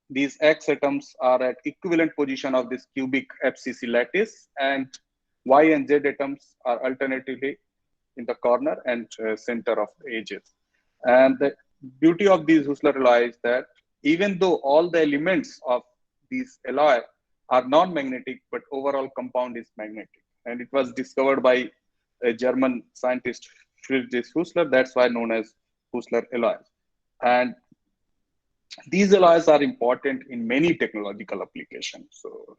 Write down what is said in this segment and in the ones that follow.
these X atoms are at equivalent position of this cubic FCC lattice, and Y and Z atoms are alternatively in the corner and center of the edges. And the beauty of these Husserl alloy is that even though all the elements of these alloy are non-magnetic, but overall compound is magnetic. And it was discovered by a German scientist, Friedrich Husserl. That's why known as Husserl alloys. And these alloys are important in many technological applications. So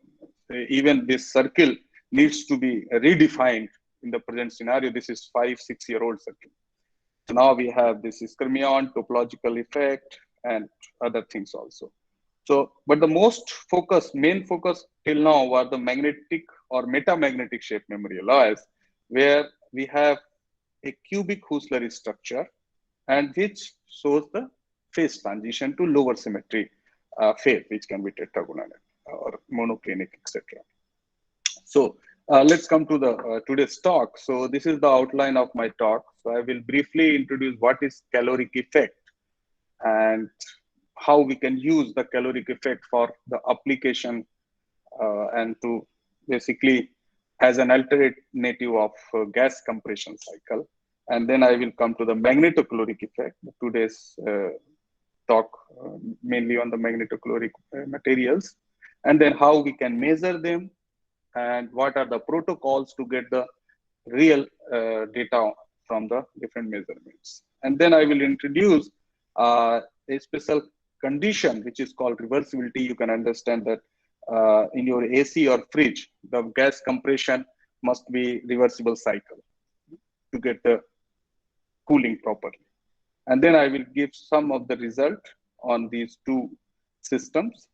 even this circle needs to be redefined in the present scenario. This is 5-6-year-old circle. So now we have this skyrmion, topological effect, and other things also. So, but the main focus till now were the magnetic or metamagnetic shape memory alloys, where we have a cubic Husserl structure, and which shows the phase transition to lower symmetry phase, which can be tetragonal or monoclinic, etc. So let's come to the today's talk. So this is the outline of my talk. So I will briefly introduce what is caloric effect and how we can use the caloric effect for the application and to basically as an alternative of gas compression cycle. And then I will come to the magnetocaloric effect. Today's talk mainly on the magnetocaloric materials, and then how we can measure them and what are the protocols to get the real data from the different measurements. And then I will introduce a special condition which is called reversibility. You can understand that in your AC or fridge, the gas compression must be reversible cycle to get the cooling properly. And then I will give some of the result on these two systems.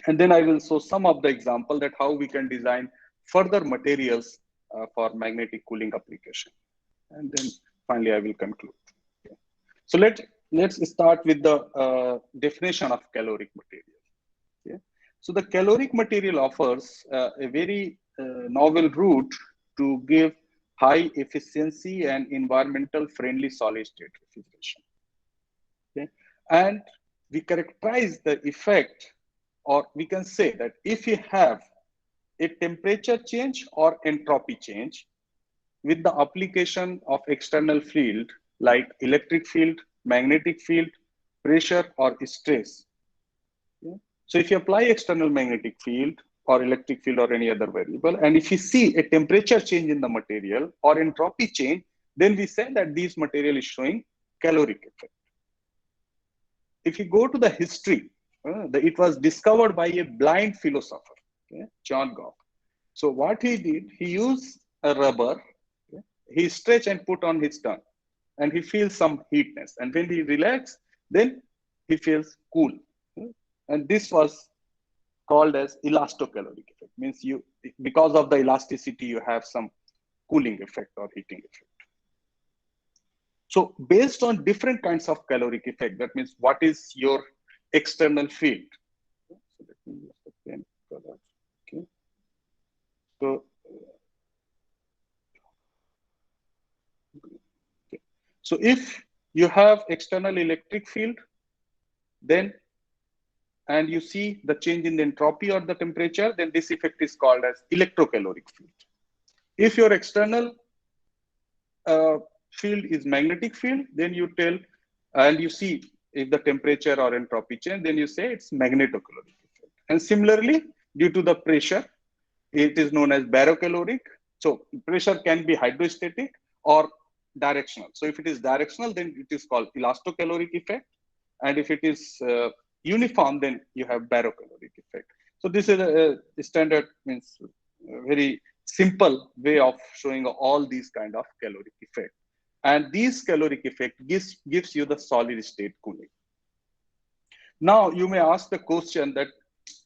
And then I will show some of the example that how we can design further materials for magnetic cooling application. And then finally, I will conclude. Okay. So let's start with the definition of caloric material. Okay. So the caloric material offers a very novel route to give high efficiency and environmental friendly solid state refrigeration. Okay. And we characterize the effect, or we can say that if you have a temperature change or entropy change with the application of external field like electric field, magnetic field, pressure, or stress. Okay. So if you apply external magnetic field or electric field or any other variable, and if you see a temperature change in the material or entropy change, then we say that this material is showing caloric effect. If you go to the history, it was discovered by a blind philosopher, okay, John Goff. So what he did, he used a rubber, okay, he stretched and put on his tongue, and he feels some heatness. And when he relaxes, then he feels cool. Okay? And this was called as elastocaloric effect. Means you, because of the elasticity, you have some cooling effect or heating effect. So based on different kinds of caloric effect, that means what is your external field. So let me use the pen for that. Okay. So, okay. So if you have external electric field, then and you see the change in the entropy or the temperature, then this effect is called as electrocaloric field. If your external field is magnetic field, then you tell, and you see if the temperature or entropy change, then you say it's magnetocaloric effect. And similarly, due to the pressure, it is known as barocaloric. So pressure can be hydrostatic or directional. So if it is directional, then it is called elastocaloric effect. And if it is uniform, then you have barocaloric effect. So this is a standard, means a very simple way of showing all these kind of caloric effect. And this caloric effect gives you the solid state cooling. Now you may ask the question that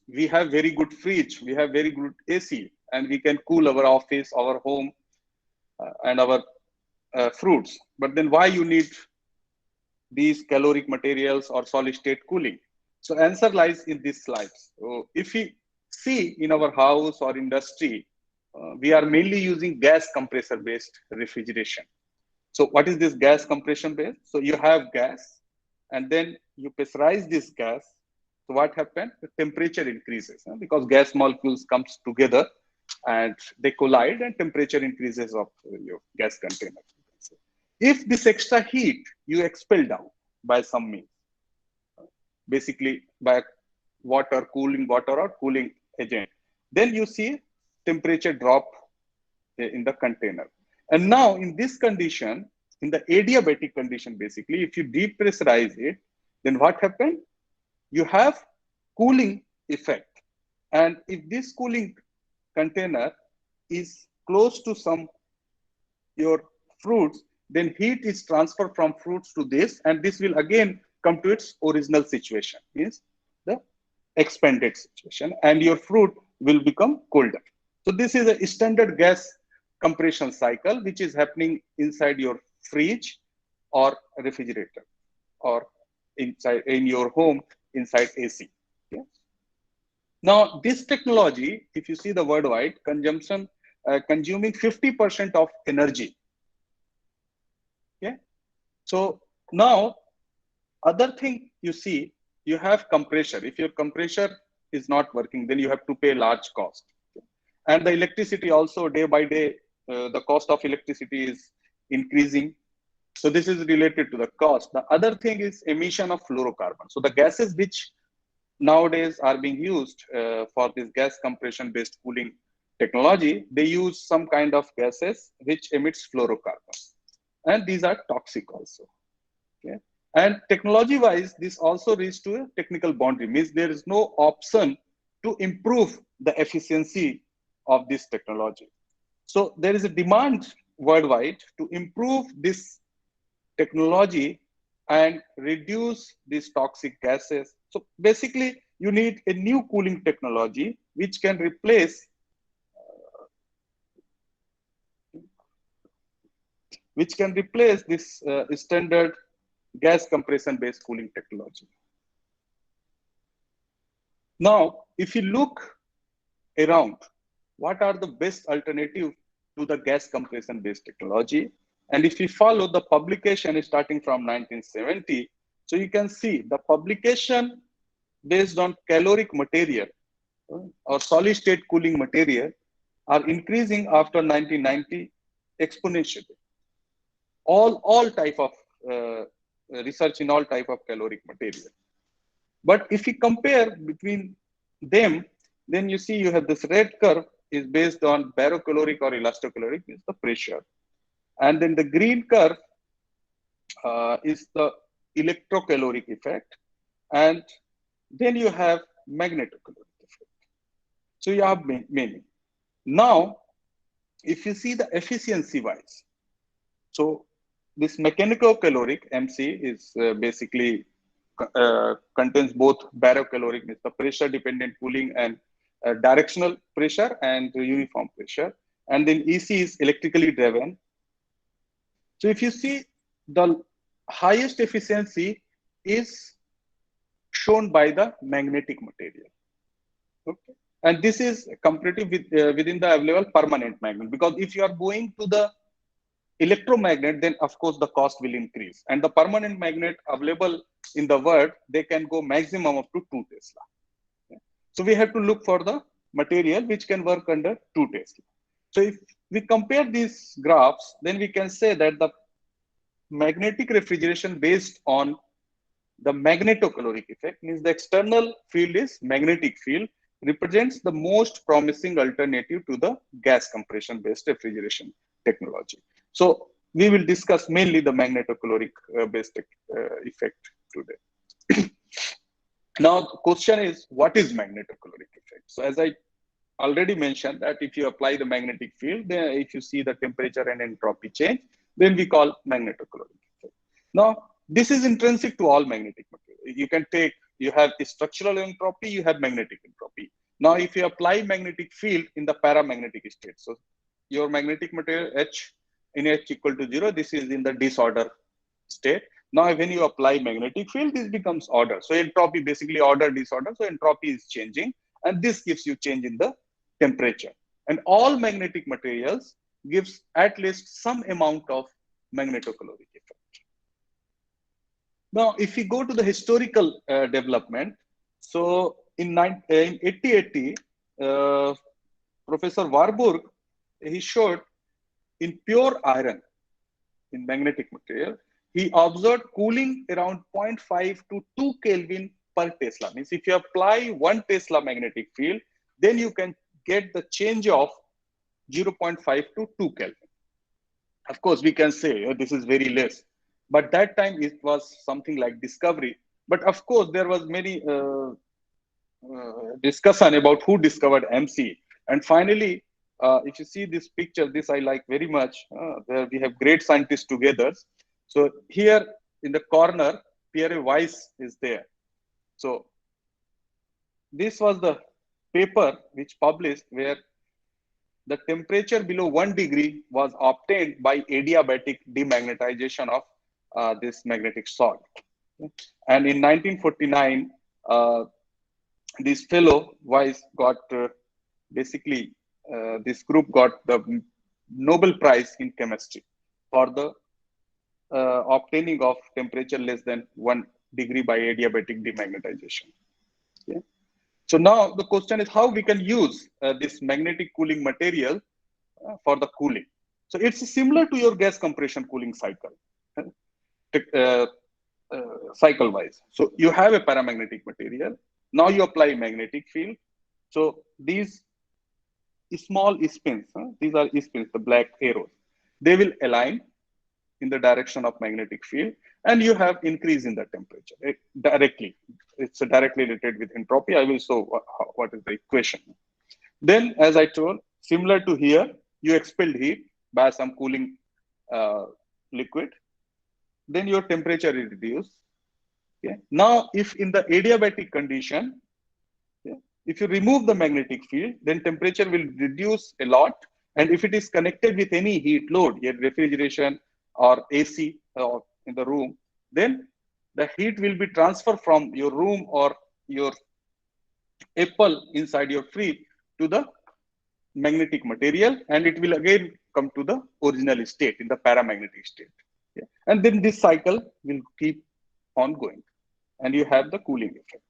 we have very good fridge, we have very good AC, and we can cool our office, our home, and our fruits. But then why you need these caloric materials or solid state cooling? So answer lies in these slides. So if we see in our house or industry, we are mainly using gas compressor based refrigeration. So what is this gas compression based? So you have gas, and then you pressurize this gas So what happened? The temperature increases because gas molecules comes together and they collide and temperature increases of your gas container. If this extra heat you expel down by some means, basically by cooling water or cooling agent, then you see temperature drop in the container. And now in this condition, in the adiabatic condition, basically, if you depressurize it, then what happened? You have cooling effect. And if this cooling container is close to some your fruits, then heat is transferred from fruits to this, and this will again come to its original situation, means the expanded situation, and your fruit will become colder. So this is a standard gas compression cycle, which is happening inside your fridge or refrigerator or inside in your home inside AC. Okay? Now, this technology, if you see the worldwide consumption, consuming 50% of energy. Okay. So now, other thing you see, you have compressor. If your compressor is not working, then you have to pay large cost. And the electricity also day by day, the cost of electricity is increasing. So this is related to the cost. The other thing is emission of fluorocarbon. So the gases which nowadays are being used for this gas compression based cooling technology, they use some kind of gases which emits fluorocarbons. And these are toxic also. Okay. And technology wise, this also reaches to a technical boundary, means there is no option to improve the efficiency of this technology. So there is a demand worldwide to improve this technology and reduce these toxic gases. So basically, you need a new cooling technology which can replace this standard gas compression based cooling technology. Now, if you look around, what are the best alternative to the gas compression based technology? And if you follow the publication starting from 1970, so you can see the publication based on caloric material or solid state cooling material are increasing after 1990 exponentially. All type of research in all type of caloric material. But if you compare between them, then you see you have this red curve is based on barocaloric or elastocaloric, means the pressure. And then the green curve is the electrocaloric effect. And then you have magnetocaloric effect. So you have many. Now, if you see the efficiency wise, so this mechanical-caloric MC is basically contains both barocaloric, means the pressure-dependent cooling, and directional pressure and uniform pressure. And then EC is electrically driven. So if you see, the highest efficiency is shown by the magnetic material. Okay. And this is comparative with within the available permanent magnet, because if you are going to the electromagnet, then of course the cost will increase. And the permanent magnet available in the world, they can go maximum up to 2 Tesla. Okay. So we have to look for the material which can work under 2 Tesla. So if we compare these graphs, then we can say that the magnetic refrigeration based on the magnetocaloric effect, means the external field is magnetic field, represents the most promising alternative to the gas compression based refrigeration technology. So we will discuss mainly the magnetocaloric based effect today. Now the question is, what is magnetocaloric effect? So as I already mentioned, that if you apply the magnetic field, then if you see the temperature and entropy change, then we call magnetocaloric effect. Now this is intrinsic to all magnetic material. You can take, you have structural entropy, you have magnetic entropy. Now if you apply magnetic field in the paramagnetic state, so your magnetic material H in H equal to 0, this is in the disorder state. Now when you apply magnetic field, this becomes order. So entropy, basically order disorder, so entropy is changing, and this gives you change in the temperature. And all magnetic materials gives at least some amount of magnetocaloric effect. Now, if we go to the historical development, So in 8080, Professor Warburg, he showed in pure iron, in magnetic material, he observed cooling around zero point 0.5 to 2 Kelvin per Tesla. Means if you apply 1 Tesla magnetic field, then you can get the change of 0.5 to 2 Kelvin. Of course, we can say this is very less, but that time it was something like discovery. But of course, there was many discussion about who discovered MC. And finally, if you see this picture, this I like very much, where we have great scientists together. So here in the corner, Pierre Weiss is there. So this was the paper which published where the temperature below 1 degree was obtained by adiabatic demagnetization of this magnetic salt. And in 1949, this fellow Weiss got basically this group got the Nobel Prize in chemistry for the obtaining of temperature less than 1 degree by adiabatic demagnetization. Okay. So now the question is how we can use this magnetic cooling material for the cooling. So it's similar to your gas compression cooling cycle, uh, cycle wise. So you have a paramagnetic material. Now you apply magnetic field. So these small spins, these are spins, the black arrows, they will align in the direction of magnetic field, and you have increase in the temperature directly. It's directly related with entropy. I will show what is the equation. Then, as I told, similar to here, you expelled heat by some cooling liquid. Then your temperature is reduced. Okay. Now, if in the adiabatic condition, okay, if you remove the magnetic field, then temperature will reduce a lot. And if it is connected with any heat load, your refrigeration or AC in the room, then the heat will be transferred from your room or your apple inside your fridge to the magnetic material, and it will again come to the original state in the paramagnetic state. Yeah. And then this cycle will keep on going, and you have the cooling effect.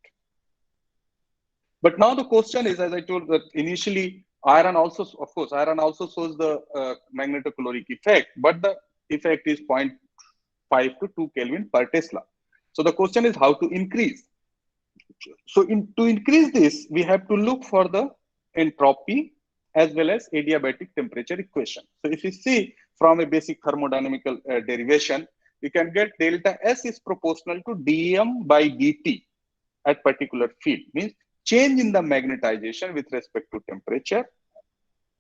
But now the question is, as I told that initially, iron also, of course, iron also shows the magnetocaloric effect, but the effect is 0.5 to 2 Kelvin per Tesla. So the question is how to increase. So to increase this, we have to look for the entropy as well as adiabatic temperature equation. So if you see from a basic thermodynamical derivation, you can get delta S is proportional to dm by dt at particular field, means change in the magnetization with respect to temperature.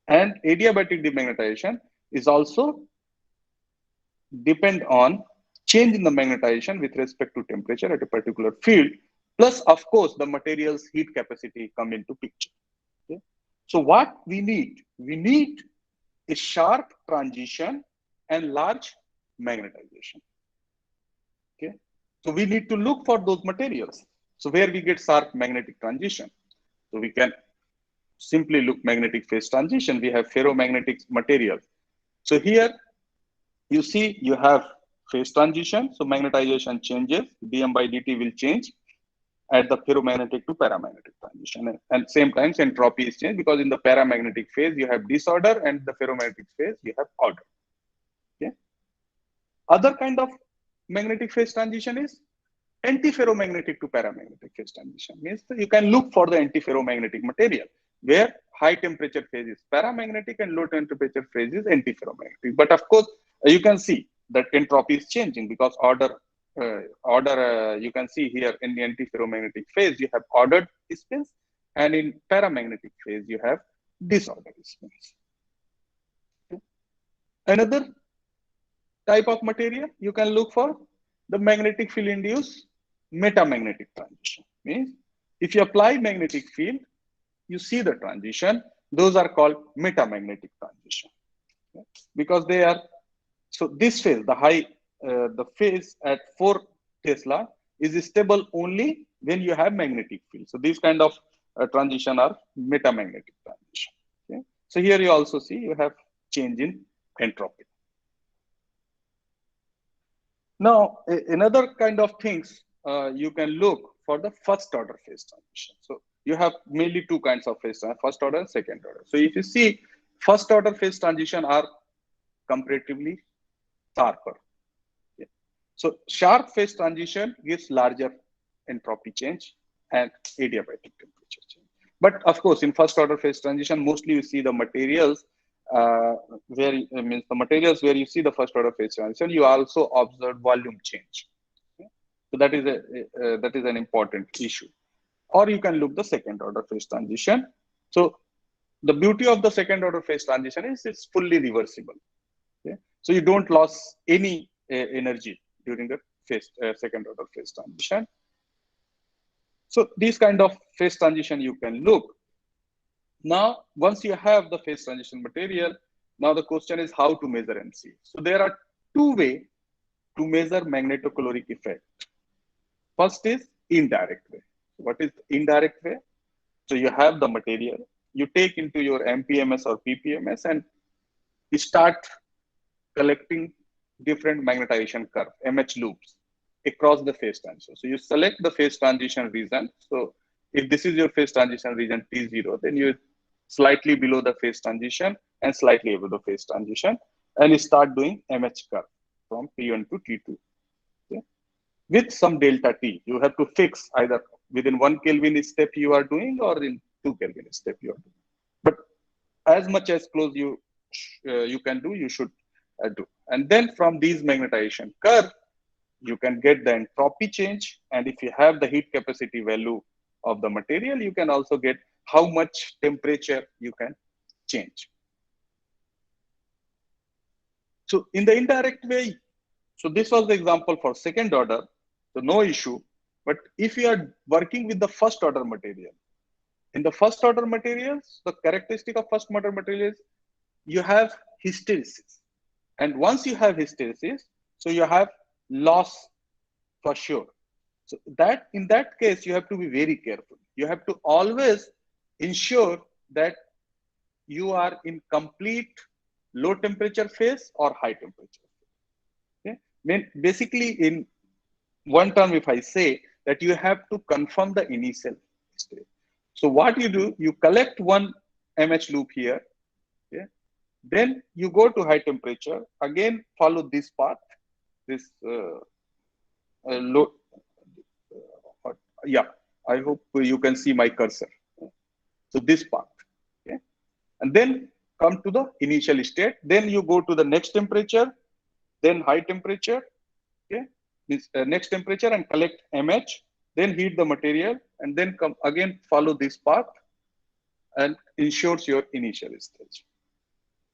And adiabatic demagnetization is also depend on change in the magnetization with respect to temperature at a particular field. Plus, of course, the material's heat capacity come into picture. Okay? So what we need a sharp transition and large magnetization. Okay? So we need to look for those materials. So where we get sharp magnetic transition. So we can simply look magnetic phase transition. We have ferromagnetic materials. So here you see you have phase transition. So magnetization changes, dm by dt will change at the ferromagnetic to paramagnetic transition. And same time entropy is changed because in the paramagnetic phase you have disorder and the ferromagnetic phase you have order. Okay. Other kind of magnetic phase transition is antiferromagnetic to paramagnetic phase transition. Means you can look for the antiferromagnetic material where high temperature phase is paramagnetic and low temperature phase is antiferromagnetic. But of course, you can see that entropy is changing because you can see here in the antiferromagnetic phase you have ordered spins, and in paramagnetic phase you have disordered spins. Okay. Another type of material you can look for the magnetic field induced metamagnetic transition. Means if you apply magnetic field, you see the transition. Those are called metamagnetic transition. Okay. Because they are, so this phase, the phase at 4 Tesla is stable only when you have magnetic field. So these kind of transition are metamagnetic transition. Okay. So here you also see you have change in entropy. Now, another kind of things you can look for the first order phase transition. So you have mainly two kinds of phase transition, first order and second order. So if you see, first order phase transition are comparatively sharper. Okay. So sharp phase transition gives larger entropy change and adiabatic temperature change. But of course, in first order phase transition, mostly you see the materials where means the materials where you see the first order phase transition, you also observe volume change. Okay. So that is an important issue. Or you can look the second order phase transition. So the beauty of the second order phase transition is it's fully reversible. Okay. So you don't lose any energy during the second order phase transition. So these kind of phase transition you can look. Now, once you have the phase transition material, now the question is how to measure MC. So there are two ways to measure magnetocaloric effect. First is indirect way. What is indirect way? So you have the material, you take into your MPMS or PPMS and you start collecting different magnetization curve, MH loops across the phase transition. So you select the phase transition region. So if this is your phase transition region T0, then you slightly below the phase transition and slightly above the phase transition, and you start doing MH curve from T1 to T2. Okay. With some delta T, you have to fix either within 1 Kelvin step you are doing or in 2 Kelvin step you are doing. But as much as close you can do, you should do. And then from these magnetization curve, you can get the entropy change. And if you have the heat capacity value of the material, you can also get how much temperature you can change. So in the indirect way, so this was the example for second order, so no issue. But if you are working with the first order material, in the first order materials, the characteristic of first order materials, you have hysteresis. And once you have hysteresis, so you have loss for sure. So that in that case, you have to be very careful. You have to always ensure that you are in complete low temperature phase or high temperature. Okay? Basically, in one term, if I say that you have to confirm the initial state. So what you do, you collect one MH loop here. Okay? Then you go to high temperature, again follow this path, this low, yeah, I hope you can see my cursor. So this path, okay? And then come to the initial state, then you go to the next temperature, then high temperature, okay? This next temperature and collect MH, then heat the material, and then come again follow this path and ensures your initial stage.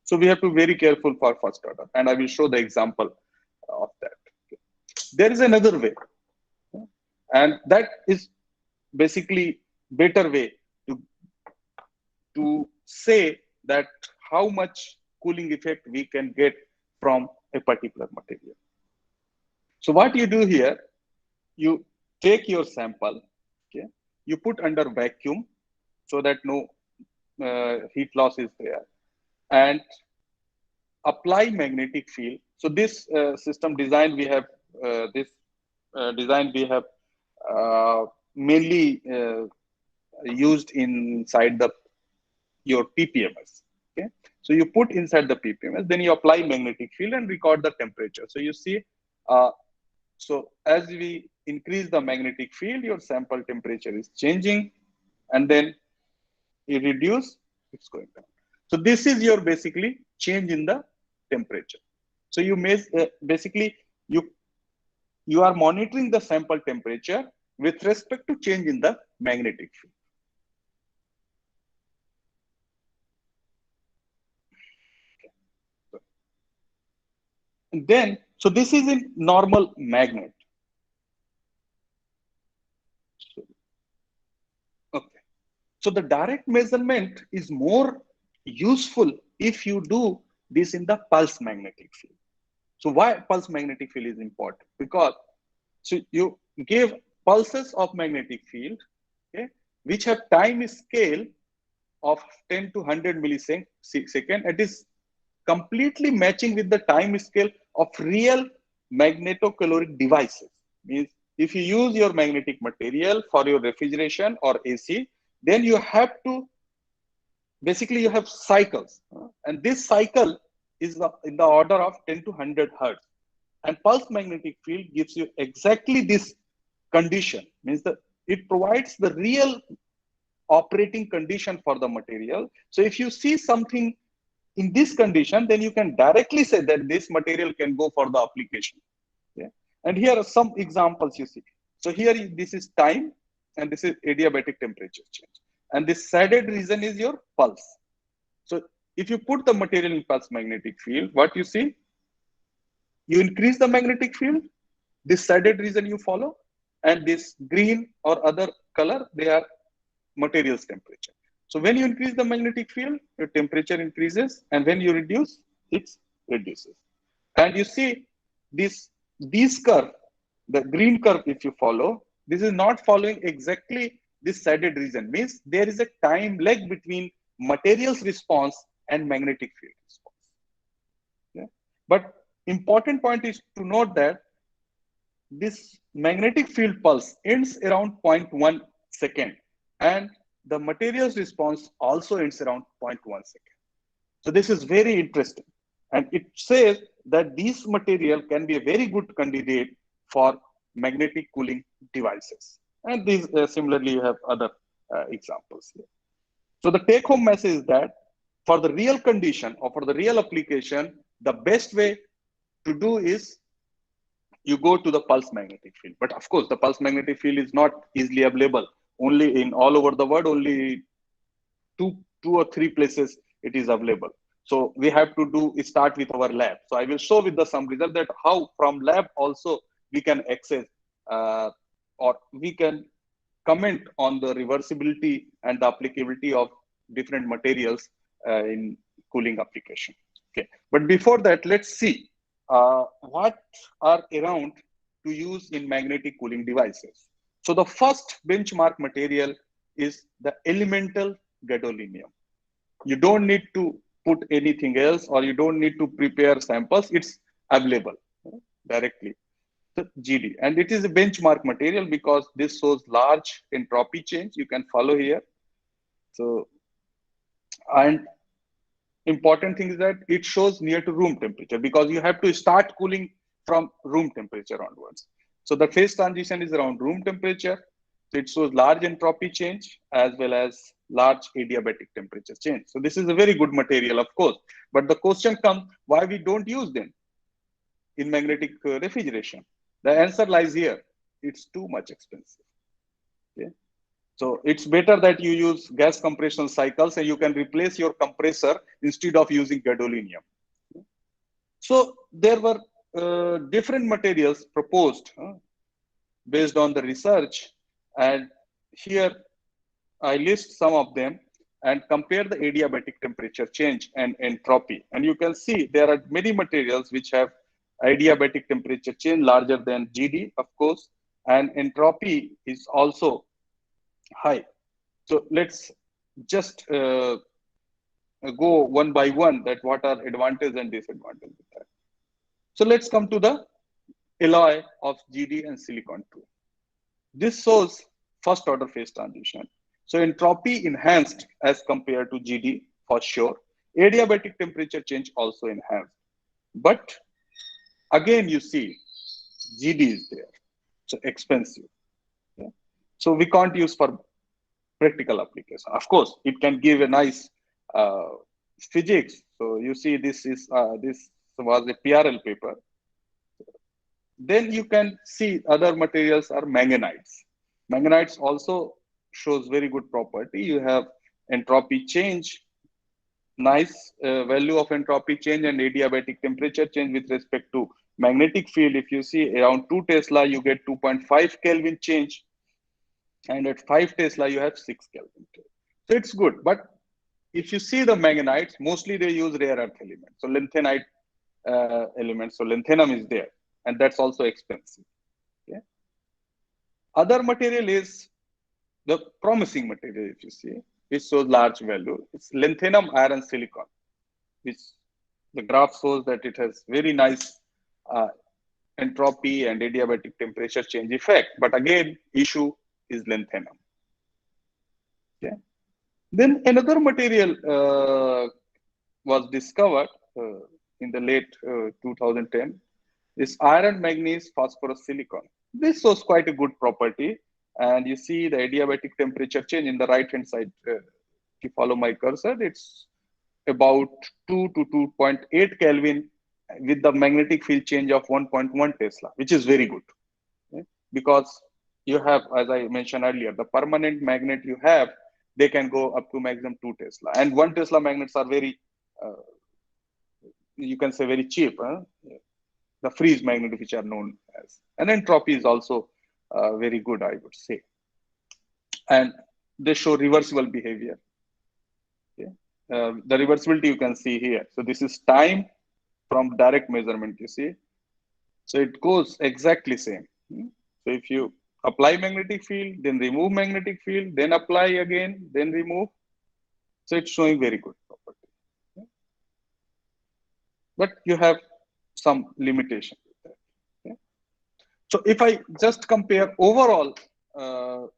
So we have to be very careful for first order, and I will show the example of that. Okay. There is another way, and that is basically better way to say that how much cooling effect we can get from a particular material. So what you do here, you take your sample, okay, you put under vacuum so that no heat loss is there, and apply magnetic field. So this system design we have mainly used inside your PPMS. Okay, so you put inside the PPMS, then you apply magnetic field and record the temperature. So you see, so as we increase the magnetic field, your sample temperature is changing, and then you reduce, it's going down. So this is your basically change in the temperature. So you may basically you are monitoring the sample temperature with respect to change in the magnetic field. And then, so this is in normal magnet. Okay. So the direct measurement is more useful if you do this in the pulse magnetic field. So why pulse magnetic field is important? Because so you give pulses of magnetic field, okay, which have time scale of 10 to 100 millisecond. It is completely matching with the time scale of real magnetocaloric devices. Means if you use your magnetic material for your refrigeration or AC, then you have to, basically you have cycles. And this cycle is in the order of 10 to 100 hertz. And pulse magnetic field gives you exactly this condition, means that it provides the real operating condition for the material. So if you see something in this condition, then you can directly say that this material can go for the application. Yeah. And here are some examples you see. So here, this is time, and this is adiabatic temperature change. And this shaded region is your pulse. So if you put the material in pulse magnetic field, what you see, you increase the magnetic field, this shaded region you follow, and this green or other color, they are materials temperature. So when you increase the magnetic field, your temperature increases, and when you reduce, it reduces. And you see this curve, the green curve, if you follow, this is not following exactly this shaded region. Means there is a time lag between materials response and magnetic field response. Yeah? But important point is to note that this magnetic field pulse ends around 0.1 second, and the materials response also ends around 0.1 second. So this is very interesting. And it says that this material can be a very good candidate for magnetic cooling devices. And these similarly, you have other examples here. So the take home message is that for the real condition or for the real application, the best way to do is you go to the pulse magnetic field. But of course, the pulse magnetic field is not easily available. Only in all over the world, only two or three places it is available. So we have to start with our lab. So I will show with the some result that how from lab also we can access or we can comment on the reversibility and the applicability of different materials in cooling application. Okay, but before that, let's see what are around to use in magnetic cooling devices. So the first benchmark material is the elemental gadolinium. You don't need to put anything else, or you don't need to prepare samples. It's available directly. So GD, and it is a benchmark material because this shows large entropy change. You can follow here. So, and important thing is that it shows near to room temperature, because you have to start cooling from room temperature onwards. So the phase transition is around room temperature. So it shows large entropy change as well as large adiabatic temperature change. So this is a very good material, of course. But the question comes, why we don't use them in magnetic refrigeration? The answer lies here. It's too much expensive. Okay? So it's better that you use gas compression cycles and you can replace your compressor instead of using gadolinium. So there were different materials proposed based on the research, and here I list some of them and compare the adiabatic temperature change and entropy. And you can see there are many materials which have adiabatic temperature change larger than GD, of course, and entropy is also high. So let's just go one by one that what are advantages and disadvantages with that. So let's come to the alloy of GD and silicon 2. This shows first order phase transition. So entropy enhanced as compared to GD for sure. Adiabatic temperature change also enhanced. But again, you see GD is there. So expensive. Yeah. So we can't use for practical application. Of course, it can give a nice physics. So you see this was a PRL paper. Then you can see other materials are manganites. Manganites also shows very good property. You have entropy change, nice value of entropy change and adiabatic temperature change with respect to magnetic field. If you see around 2 Tesla, you get 2.5 Kelvin change. And at 5 Tesla, you have 6 Kelvin. So it's good. But if you see the manganites, mostly they use rare earth elements. So lanthanide elements. So lanthanum is there. And that's also expensive. Okay? Other material is the promising material, if you see, which shows large value. It's lanthanum iron silicon, which the graph shows that it has very nice entropy and adiabatic temperature change effect. But again, issue is lanthanum. Okay. Then another material was discovered in the late 2010. This iron, manganese, phosphorus, silicon. This shows quite a good property. And you see the adiabatic temperature change in the right-hand side. If you follow my cursor, it's about 2 to 2.8 Kelvin with the magnetic field change of 1.1 Tesla, which is very good. Okay? Because you have, as I mentioned earlier, the permanent magnet you have, they can go up to maximum 2 Tesla. And 1 Tesla magnets are very, you can say very cheap. Huh? The freeze magnet, which are known as. And entropy is also very good, I would say. And they show reversible behavior. Okay? The reversibility you can see here. So this is time from direct measurement, you see. So it goes exactly same. So if you apply magnetic field, then remove magnetic field, then apply again, then remove. So it's showing very good property. Okay? But you have some limitation with that. Okay? So if I just compare overall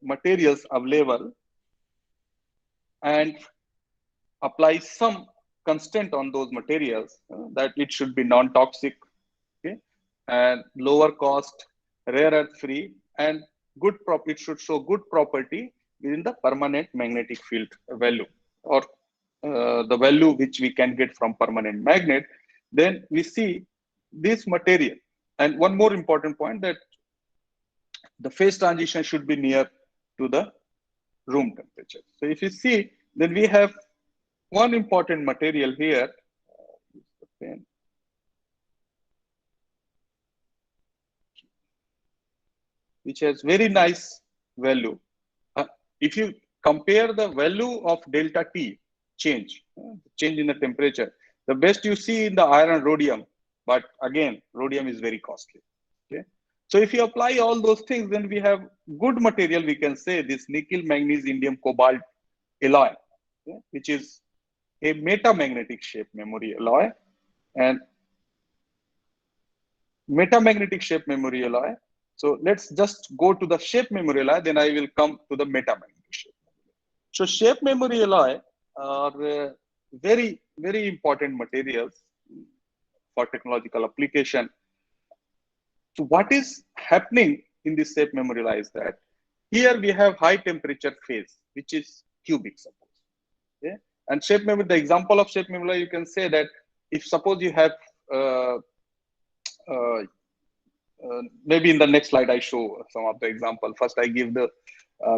materials available and apply some constant on those materials, that it should be non-toxic, okay, and lower cost, rare earth free, and good it should show good property within the permanent magnetic field value, or the value which we can get from permanent magnet. Then we see this material. And one more important point, that the phase transition should be near to the room temperature. So if you see, then we have one important material here, which has very nice value. If you compare the value of delta T change in the temperature, the best you see in the iron rhodium, but again, rhodium is very costly. Okay. So if you apply all those things, then we have good material, we can say this nickel, manganese, indium, cobalt alloy, okay, which is a metamagnetic shape memory alloy. And metamagnetic shape memory alloy. So let's just go to the shape memory alloy, then I will come to the metamagnetic shape. So shape memory alloy are very, very important materials for technological application. So what is happening in this shape memory alloy is that here we have high temperature phase, which is cubic, suppose. Okay? And shape memory, the example of shape memory alloy, you can say that if suppose you have maybe in the next slide I show some of the example. First I give the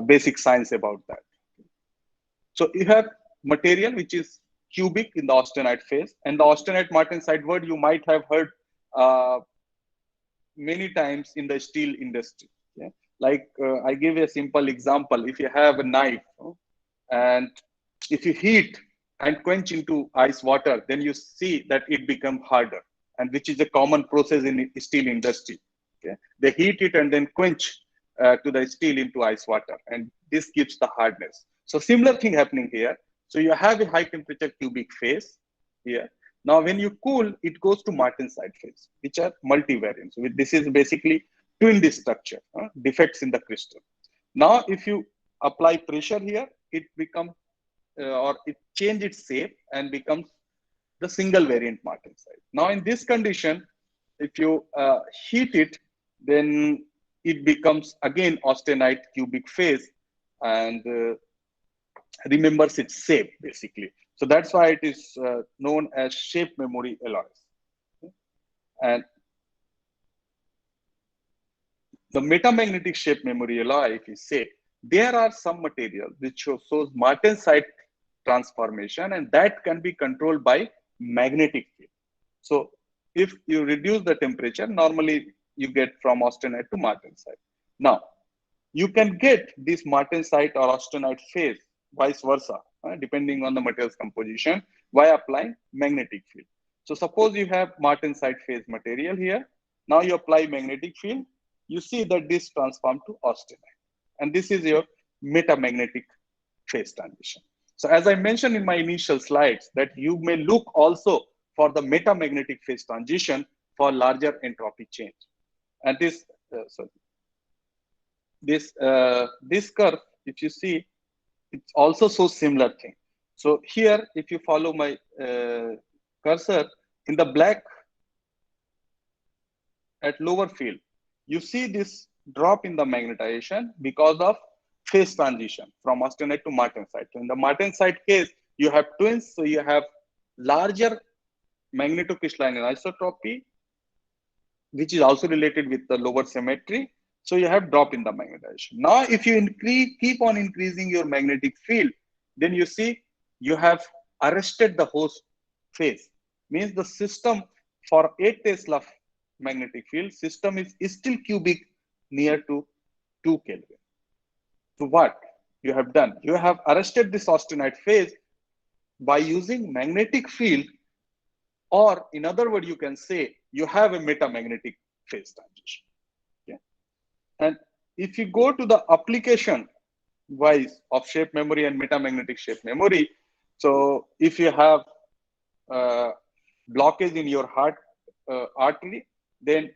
basic science about that. So you have material which is cubic in the austenite phase, and the austenite martensite word you might have heard many times in the steel industry. Okay? Like I give a simple example. If you have a knife and if you heat and quench into ice water, then you see that it becomes harder, and which is a common process in steel industry. Okay? They heat it and then quench to the steel into ice water, and this gives the hardness. So similar thing happening here. So you have a high temperature cubic phase here. Now when you cool, it goes to martensite phase, which are multivariants. So this is basically twin structure, defects in the crystal. Now if you apply pressure here, it becomes or it change its shape and becomes the single variant martensite. Now in this condition, if you heat it, then it becomes again austenite cubic phase and remembers its shape basically. So that's why it is known as shape memory alloys. And the metamagnetic shape memory alloy, if you say, there are some materials which shows martensite transformation, and that can be controlled by magnetic field. So if you reduce the temperature, normally you get from austenite to martensite. Now, you can get this martensite or austenite phase, vice versa, depending on the material's composition, by applying magnetic field. So suppose you have martensite phase material here. Now you apply magnetic field, you see that this transforms to austenite. And this is your metamagnetic phase transition. So as I mentioned in my initial slides, that you may look also for the metamagnetic phase transition for larger entropy change. And this curve, if you see, it's also so similar thing. So here, if you follow my cursor in the black at lower field, you see this drop in the magnetization because of phase transition from austenite to martensite. So in the martensite case, you have twins, so you have larger magnetocrystalline anisotropy, which is also related with the lower symmetry. So you have drop in the magnetization. Now, if you keep on increasing your magnetic field, then you see you have arrested the host phase. Means the system for 8 Tesla magnetic field system is still cubic near to 2 Kelvin. So what you have done? You have arrested this austenite phase by using magnetic field, or in other words, you can say you have a metamagnetic phase transition. Okay? And if you go to the application wise of shape memory and metamagnetic shape memory, so if you have blockage in your heart artery, then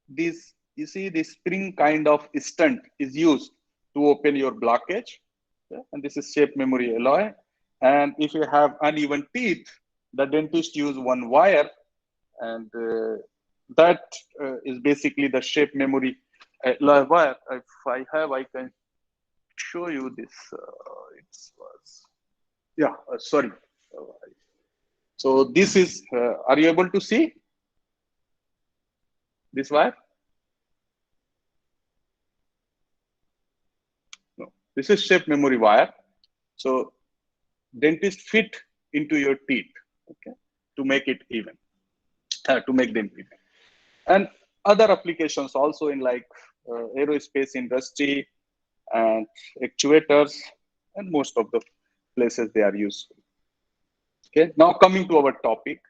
this, you see, this spring kind of stent is used to open your blockage. Okay? And this is shape memory alloy. And if you have uneven teeth, the dentist use one wire, and that is basically the shape memory alloy wire. If I have, I can show you this. It was, yeah, sorry. So this is, are you able to see this wire? No, this is shape memory wire. So dentist fit into your teeth, okay, to make it even, to make them even. And other applications also in like aerospace industry and actuators, and most of the places they are useful. Okay, now coming to our topic,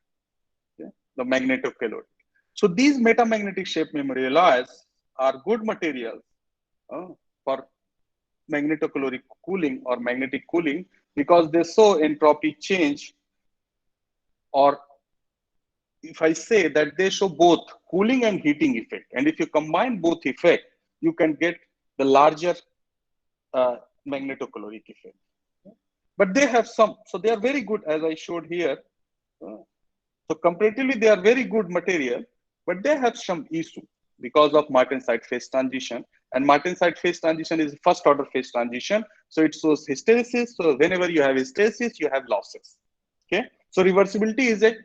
okay, the magnetocaloric. So these metamagnetic shape memory alloys are good materials for magnetocaloric cooling or magnetic cooling, because they show entropy change, or if I say that they show both cooling and heating effect. And if you combine both effect, you can get the larger magnetocaloric effect. But they have some, so they are very good, as I showed here. So comparatively, they are very good material, but they have some issue because of martensite phase transition. And martensite phase transition is first order phase transition. So it shows hysteresis. So whenever you have hysteresis, you have losses. Okay. So reversibility is a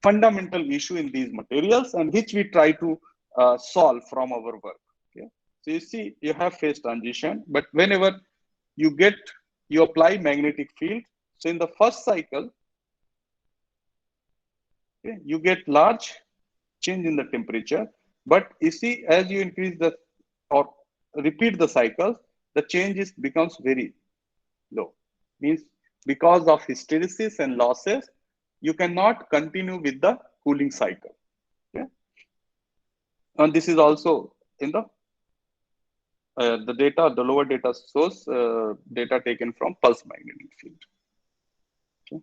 fundamental issue in these materials, and which we try to solve from our work. Okay. So you see, you have phase transition, but whenever you apply magnetic field, so in the first cycle, okay, you get large change in the temperature, but you see, as you increase the or repeat the cycle, the change becomes very low. Means because of hysteresis and losses, you cannot continue with the cooling cycle. Okay? And this is also in the data, the lower data source, data taken from pulse magnetic field. Okay?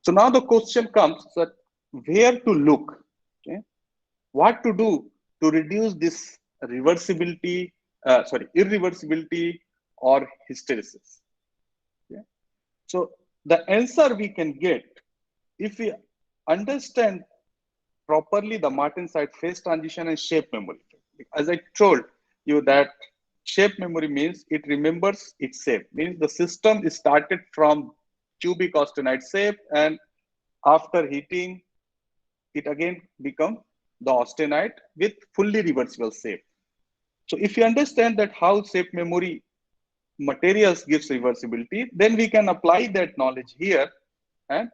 So now the question comes that where to look, okay? What to do to reduce this irreversibility or hysteresis. Okay? So the answer we can get if we understand properly the martensite phase transition and shape memory. As I told you that shape memory means it remembers its shape, means the system is started from cubic austenite shape, and after heating, it again become the austenite with fully reversible shape. So if you understand that how shape memory materials gives reversibility, then we can apply that knowledge here and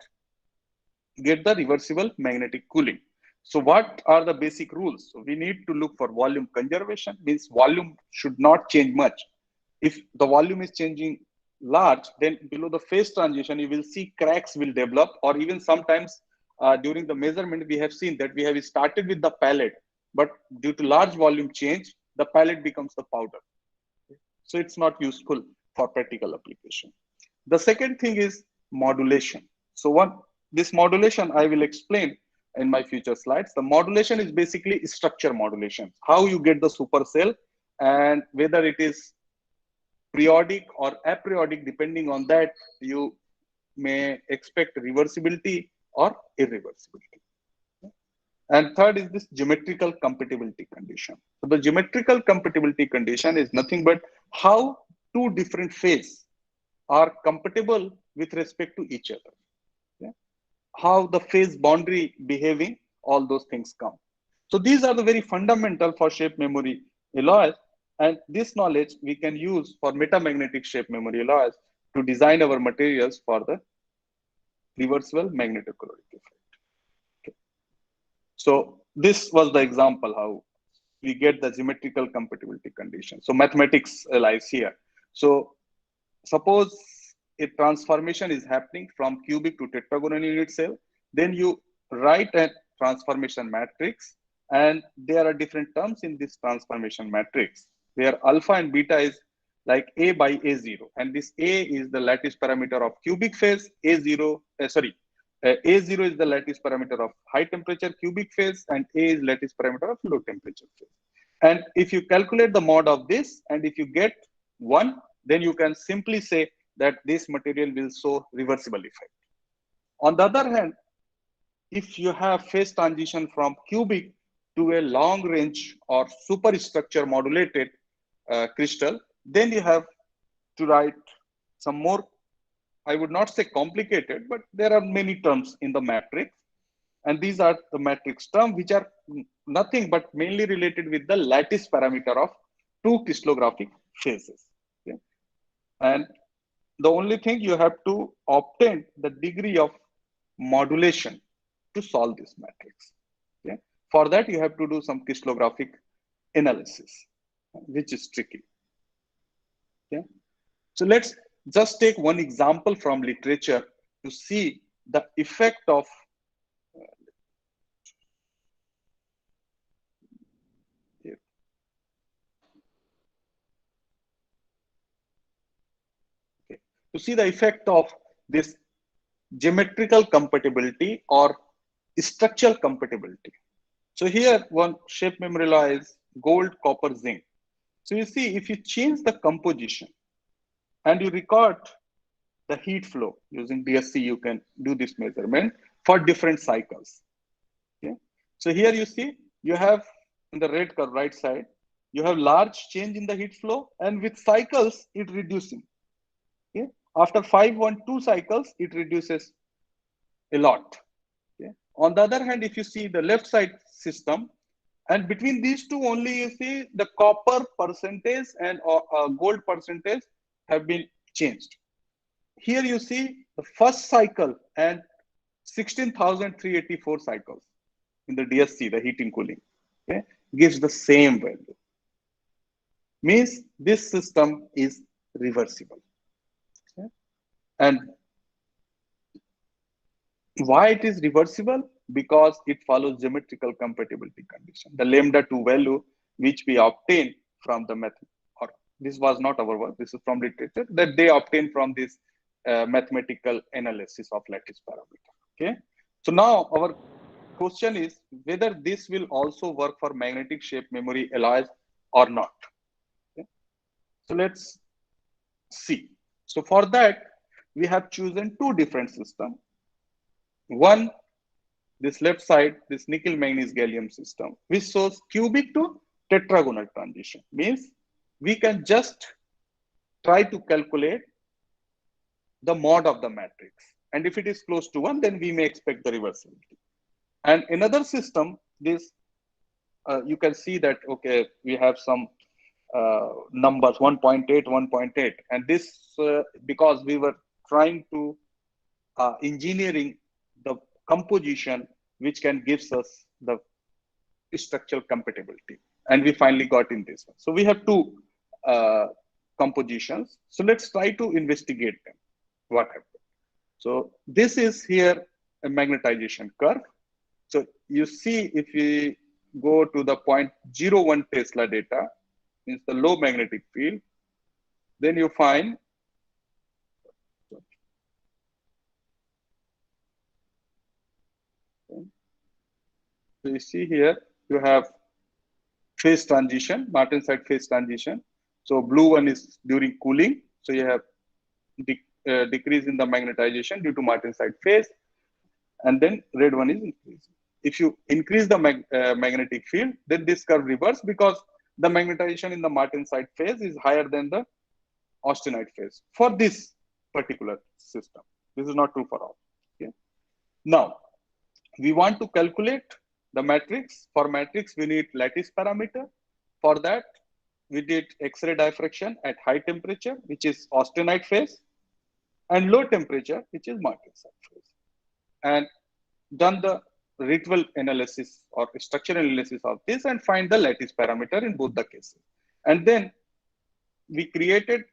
get the reversible magnetic cooling. So what are the basic rules? So we need to look for volume conservation, means volume should not change much. If the volume is changing large, then below the phase transition, you will see cracks will develop, or even sometimes during the measurement, we have seen that we have started with the pallet, but due to large volume change, the pallet becomes the powder. So it's not useful for practical application. The second thing is modulation. So this modulation I will explain. in my future slides. The modulation is basically structure modulation, how you get the supercell, and whether it is periodic or aperiodic, depending on that, you may expect reversibility or irreversibility. And third is this geometrical compatibility condition. So the geometrical compatibility condition is nothing but how two different phases are compatible with respect to each other. Yeah? How the phase boundary behaving, all those things come. So these are the very fundamental for shape memory alloys. And this knowledge we can use for metamagnetic shape memory alloys to design our materials for the reversible magnetocaloric effect. Okay. So this was the example how we get the geometrical compatibility condition. So mathematics lies here. So suppose a transformation is happening from cubic to tetragonal unit cell, then you write a transformation matrix, and there are different terms in this transformation matrix where alpha and beta is like A by A0, and this A is the lattice parameter of cubic phase, A0 is the lattice parameter of high temperature cubic phase, and A is lattice parameter of low temperature phase. And if you calculate the mod of this, and if you get 1, then you can simply say that this material will show reversible effect. On the other hand, if you have phase transition from cubic to a long range or superstructure modulated crystal, then you have to write some more, I would not say complicated, but there are many terms in the matrix. And these are the matrix terms which are nothing but mainly related with the lattice parameter of two crystallographic phases. Okay? And the only thing you have to obtain the degree of modulation to solve this matrix. Okay? For that, you have to do some crystallographic analysis, which is tricky. Okay? So let's just take one example from literature to see the effect of to see the effect of this geometrical compatibility or structural compatibility. So here one shape memory alloy is gold, copper, zinc. So you see, if you change the composition and you record the heat flow using DSC, you can do this measurement for different cycles. Okay? So here you see, you have in the red curve right side, you have large change in the heat flow, and with cycles, it reducing. Okay? After 512 cycles, it reduces a lot. Okay? On the other hand, if you see the left side system, and between these two only you see the copper percentage and gold percentage have been changed. Here you see the first cycle and 16,384 cycles in the DSC, the heating cooling, okay, gives the same value. Means this system is reversible. Okay? And why it is reversible? Because it follows geometrical compatibility condition. The lambda 2 value which we obtain from the method, or this was not our work, this is from literature, that they obtain from this mathematical analysis of lattice parameter. Okay. So now our question is whether this will also work for magnetic shape memory alloys or not. Okay. So let's see. So for that, we have chosen two different systems. One, this left side, this nickel manganese gallium system, which shows cubic to tetragonal transition. Means we can just try to calculate the mod of the matrix. And if it is close to 1, then we may expect the reversibility. And another system, this you can see that, okay, we have some numbers 1.8, 1.8. And this, because we were trying to engineering the composition which can gives us the structural compatibility. And we finally got in this one. So we have two compositions. So let's try to investigate them. What happened? So this is here a magnetization curve. So you see, if we go to the 0.01 Tesla data, means the low magnetic field, then you find So you see here, you have phase transition, Martensite phase transition. So blue one is during cooling. So you have decrease in the magnetization due to Martensite phase, and then red one is increasing. If you increase the magnetic field, then this curve reverse because the magnetization in the Martensite phase is higher than the austenite phase for this particular system. This is not true for all. Okay. Now, we want to calculate the matrix. For matrix, we need lattice parameter. For that, we did X-ray diffraction at high temperature, which is austenite phase, and low temperature, which is Martensite phase, and done the Rietveld analysis or structural analysis of this and find the lattice parameter in both the cases. And then we created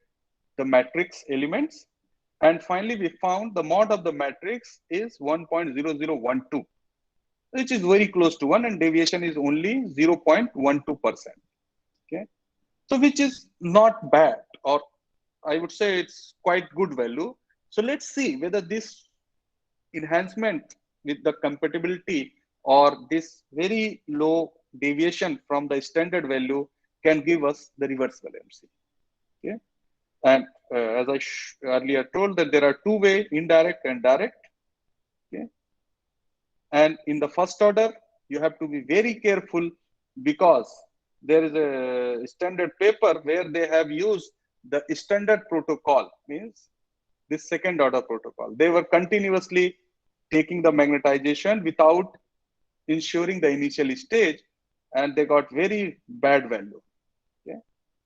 the matrix elements, and finally we found the mod of the matrix is 1.0012, which is very close to 1, and deviation is only 0.12%. Okay, so which is not bad, or I would say it's quite good value. So let's see whether this enhancement with the compatibility or this very low deviation from the standard value can give us the reversible MC. Okay, and as I earlier told that there are two-way, indirect and direct. Okay, and in the first order, you have to be very careful because there is a standard paper where they have used the standard protocol, means this second order protocol. They were continuously taking the magnetization without ensuring the initial stage, and they got very bad value. Okay?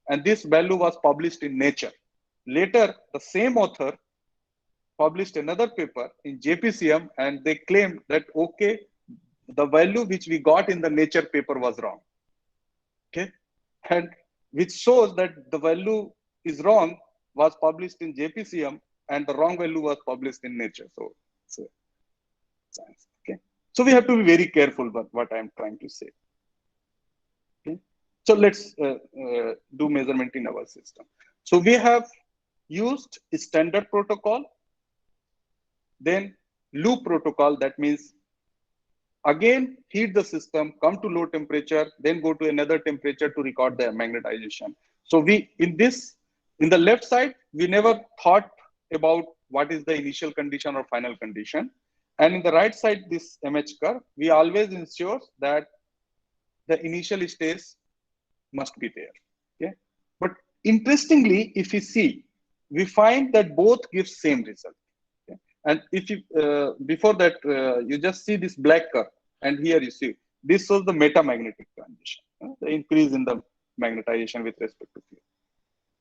And this value was published in Nature. Later, the same author published another paper in JPCM, and they claimed that, okay, the value which we got in the Nature paper was wrong. Okay, and which shows that the value is wrong was published in JPCM and the wrong value was published in Nature. So science. Okay, so we have to be very careful about what I am trying to say. Okay, so let's do measurement in our system. So we have used standard protocol, then loop protocol. That means again heat the system, come to low temperature, then go to another temperature to record the magnetization. So we in the left side, we never thought about what is the initial condition or final condition. And in the right side, this MH curve, we always ensure that the initial stage must be there. Okay, but interestingly, if you see, we find that both give same result. Okay? And if you before that, you just see this black curve, and here you see this shows the metamagnetic transition, the increase in the magnetization with respect to field.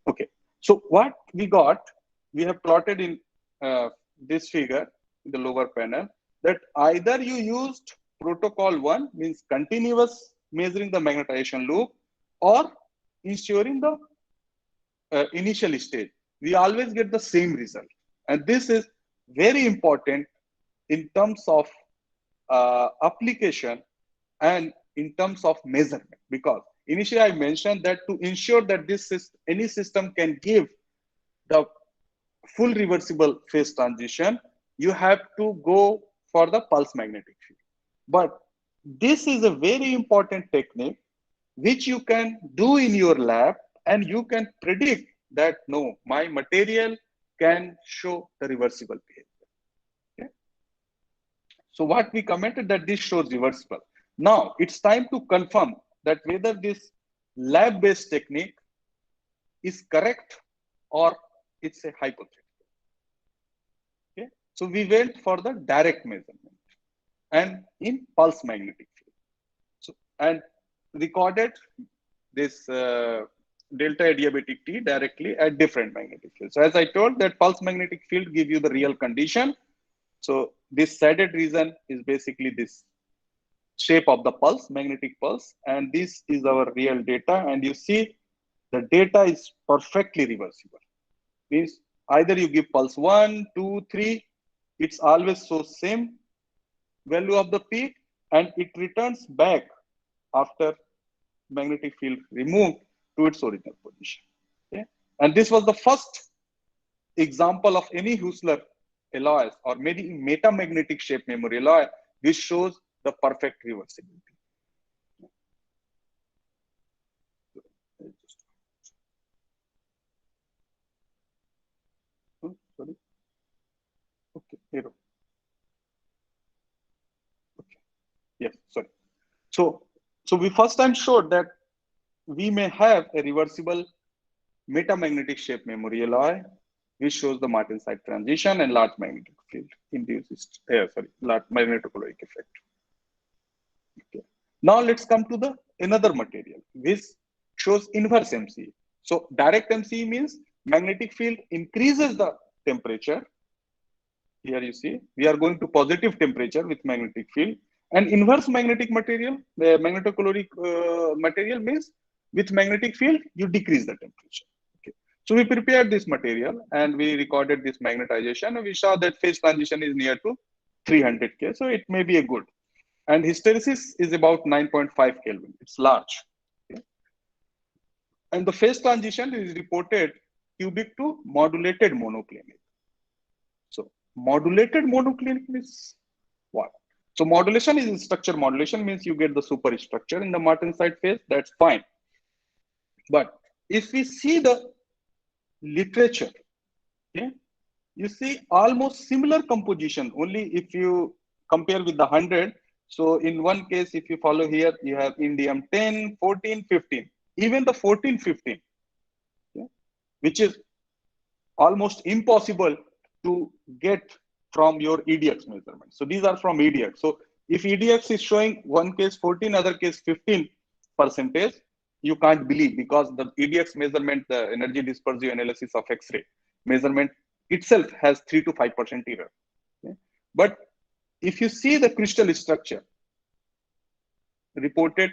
Okay, so what we got, we have plotted in this figure in the lower panel, that either you used protocol 1, means continuous measuring the magnetization loop, or ensuring the initial stage, we always get the same result. And this is very important in terms of application and in terms of measurement, because initially I mentioned that to ensure that any system can give the full reversible phase transition, you have to go for the pulse magnetic field. But this is a very important technique which you can do in your lab, and you can predict that no, my material can show the reversible behavior. Okay? So what we commented that this shows reversible. Now it's time to confirm that whether this lab-based technique is correct or it's a hypothetical. Okay, so we went for the direct measurement and in pulse magnetic field. So and recorded this delta adiabatic T directly at different magnetic fields. So as I told, that pulse magnetic field give you the real condition. So this shaded region is basically this shape of the pulse, magnetic pulse, and this is our real data. And you see the data is perfectly reversible. Means either you give pulse 1, 2, 3, it's always so same value of the peak, and it returns back after magnetic field removed to its original position. Okay? And this was the first example of any Husserl alloys or maybe metamagnetic shape memory alloy which shows the perfect reversibility. So, so we first time showed that we may have a reversible metamagnetic shape memory alloy, which shows the Martin-Side transition and large magnetic field induces, large magnetocaloric effect. Okay. Now let's come to the another material, which shows inverse MCE. So direct MCE means magnetic field increases the temperature. Here you see, we are going to positive temperature with magnetic field. And inverse magnetic material, the magnetocaloric material means with magnetic field, you decrease the temperature. Okay. So we prepared this material and we recorded this magnetization and we saw that phase transition is near to 300 K. So it may be a good. And hysteresis is about 9.5 Kelvin. It's large. Okay. And the phase transition is reported cubic to modulated monoclinic. So modulated monoclinic means what? So modulation is structure modulation, means you get the superstructure in the Martin-Side phase. That's fine. But if we see the literature, okay, you see almost similar composition, only if you compare with the 100. So in one case, if you follow here, you have indium 10, 14, 15. Even the 14, 15, okay, which is almost impossible to get from your EDX measurement. So these are from EDX. So if EDX is showing one case 14, other case 15 percentage, you can't believe, because the EDX measurement, the energy dispersive analysis of X-ray measurement itself has 3 to 5% error. Okay? But if you see the crystal structure reported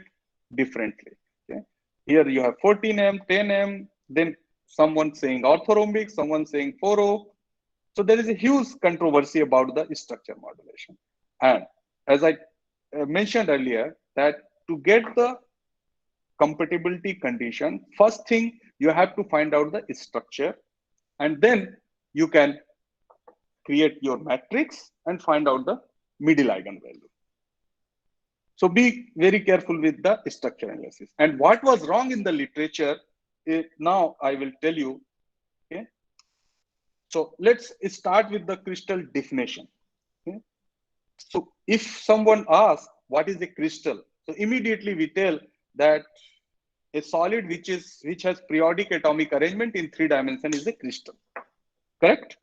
differently, okay? Here you have 14M, 10M, then someone saying orthorhombic, someone saying 4O. So there is a huge controversy about the structure modulation. And as I mentioned earlier, that to get the compatibility condition, first thing you have to find out the structure, and then you can create your matrix and find out the middle eigenvalue. So be very careful with the structure analysis. And what was wrong in the literature, now I will tell you. Okay. So let's start with the crystal definition. Okay. So if someone asks what is a crystal, so immediately we tell that a solid which has periodic atomic arrangement in 3 dimensions is a crystal. Correct?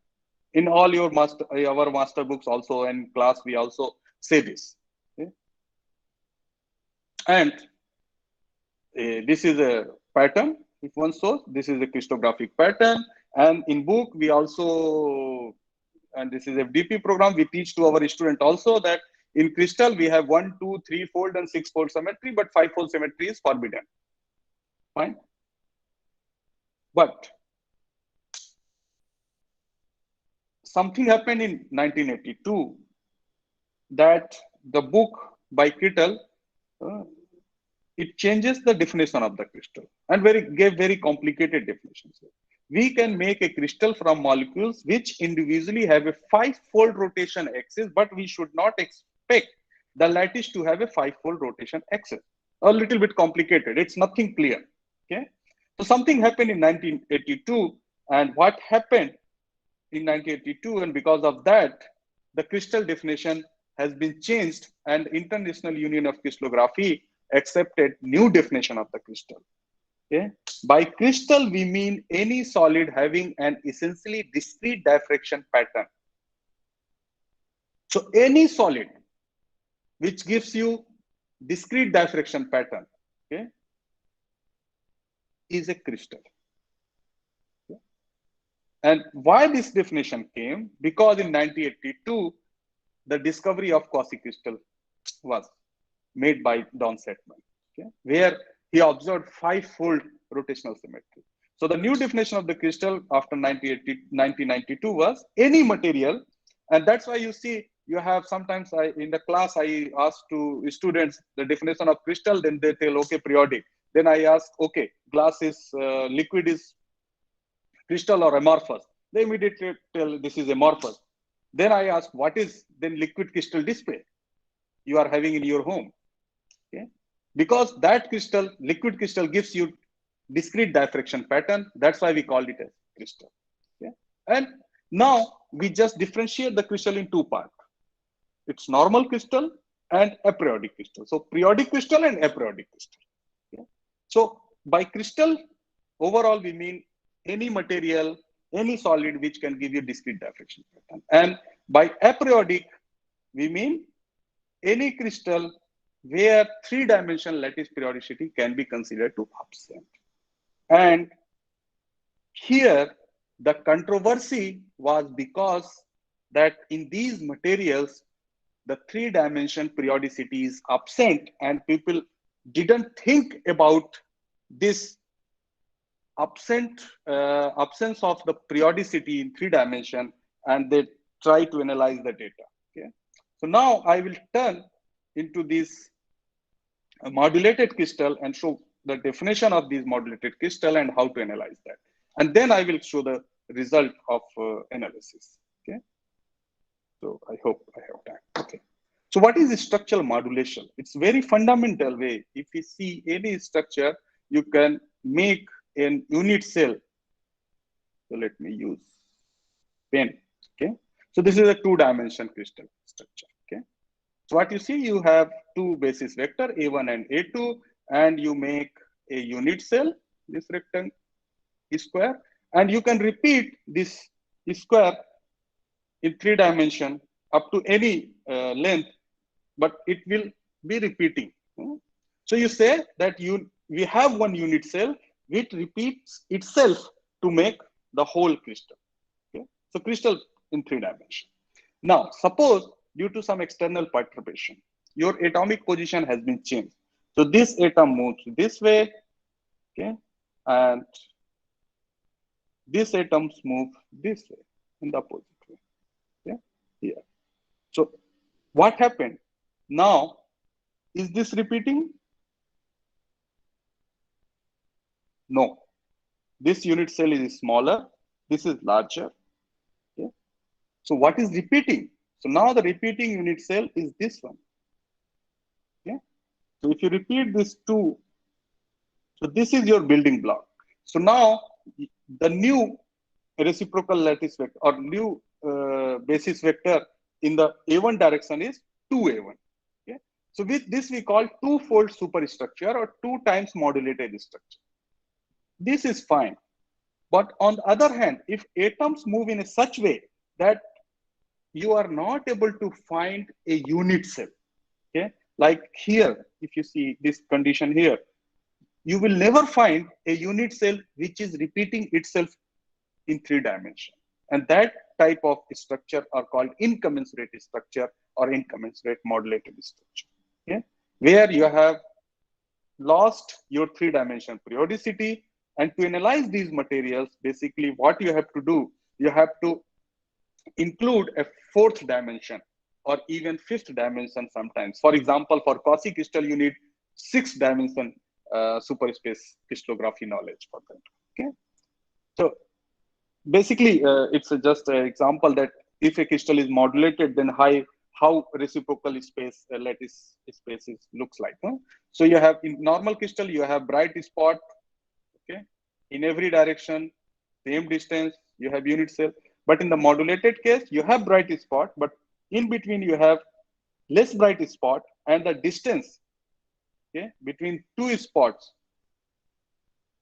In all your our master books also, and class we also say this. Okay? And this is a pattern. If one shows, this is a crystallographic pattern. And in book we also, and this is a FDP program, we teach to our student also that in crystal we have 1, 2, 3 fold and 6 fold symmetry, but 5 fold symmetry is forbidden. Fine. But something happened in 1982 that the book by Kittel, it changes the definition of the crystal and gave very complicated definitions. We can make a crystal from molecules which individually have a 5-fold rotation axis, but we should not expect the lattice to have a 5-fold rotation axis. A little bit complicated. It's nothing clear. Okay. So something happened in 1982, and what happened in 1982, and because of that, the crystal definition has been changed, and International Union of Crystallography accepted new definition of the crystal. Okay. By crystal, we mean any solid having an essentially discrete diffraction pattern. So any solid which gives you discrete diffraction pattern, okay, is a crystal. Okay. And why this definition came? Because in 1982, the discovery of quasicrystal was made by Don Setman, okay, where he observed 5-fold rotational symmetry. So the new definition of the crystal after 1992 was any material, and that's why you see you have sometimes in the class I ask to students the definition of crystal, then they tell okay periodic. Then I ask okay, glass is liquid is crystal or amorphous. They immediately tell this is amorphous. Then I ask what is then liquid crystal display you are having in your home. Okay. Because that crystal, liquid crystal, gives you discrete diffraction pattern. That's why we called it as crystal. Okay. And now we just differentiate the crystal in 2 parts. It's normal crystal and aperiodic crystal. So periodic crystal and aperiodic crystal. Okay. So by crystal, overall we mean any material, any solid which can give you discrete diffraction pattern. And by aperiodic, we mean any crystal where three-dimensional lattice periodicity can be considered to absent. And here, the controversy was because that in these materials, the three-dimension periodicity is absent, and people didn't think about this absence of the periodicity in three dimension, and they try to analyze the data. Okay, so now I will turn into this modulated crystal and show the definition of these modulated crystal and how to analyze that, and then I will show the result of analysis. Okay, so I hope I have time. Okay, so what is structural modulation? It's very fundamental way. If you see any structure, you can make an unit cell. So let me use pen. Okay, so this is a two-dimension crystal structure. Okay, so what you see, you have two basis vector A1 and A2, and you make a unit cell, this rectangle square, and you can repeat this square in three dimension up to any length, but it will be repeating. So you say that we have one unit cell which repeats itself to make the whole crystal. Okay, so crystal in three dimensions. Now, suppose due to some external perturbation, your atomic position has been changed. So this atom moves this way, okay, and these atoms move this way in the opposite way. Okay, here. So what happened? Now, is this repeating? No. This unit cell is smaller. This is larger. Okay. So what is repeating? So now the repeating unit cell is this one. Okay. So if you repeat this two, so this is your building block. So now the new reciprocal lattice vector or new basis vector in the A1 direction is 2A1. Okay. So with this we call two-fold superstructure or two times modulated structure. This is fine. But on the other hand, if atoms move in such way that you are not able to find a unit cell, okay, like here, if you see this condition here, you will never find a unit cell which is repeating itself in three dimensions. And that type of structure are called incommensurate structure or incommensurate modulated structure, okay, where you have lost your three-dimension periodicity. And to analyze these materials, basically what you have to do, you have to include a fourth dimension or even fifth dimension sometimes. For example, for quasi-crystal, you need sixth dimension superspace crystallography knowledge for that. Okay, so basically it's just an example that if a crystal is modulated, then how reciprocal space lattice spaces looks like. Huh? So you have in normal crystal, you have bright spot. Okay, in every direction, same distance, you have unit cell. But in the modulated case, you have bright spot, but in between you have less bright spot, and the distance, okay, between two spots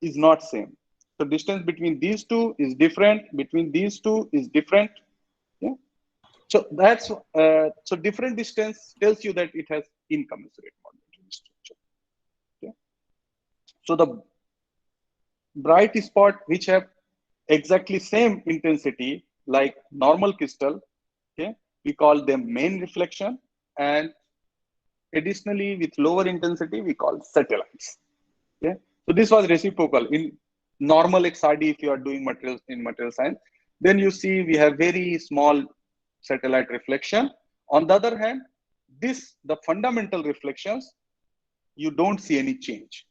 is not same. So distance between these two is different. Between these two is different. Okay? So that's so different distance tells you that it has incommensurate modulated structure. Okay? So the bright spot which have exactly same intensity like normal crystal, okay, we call them main reflection, and additionally with lower intensity we call satellites. Okay, so this was reciprocal in normal XRD. If you are doing materials in material science, then you see we have very small satellite reflection. On the other hand, the fundamental reflections, you don't see any change.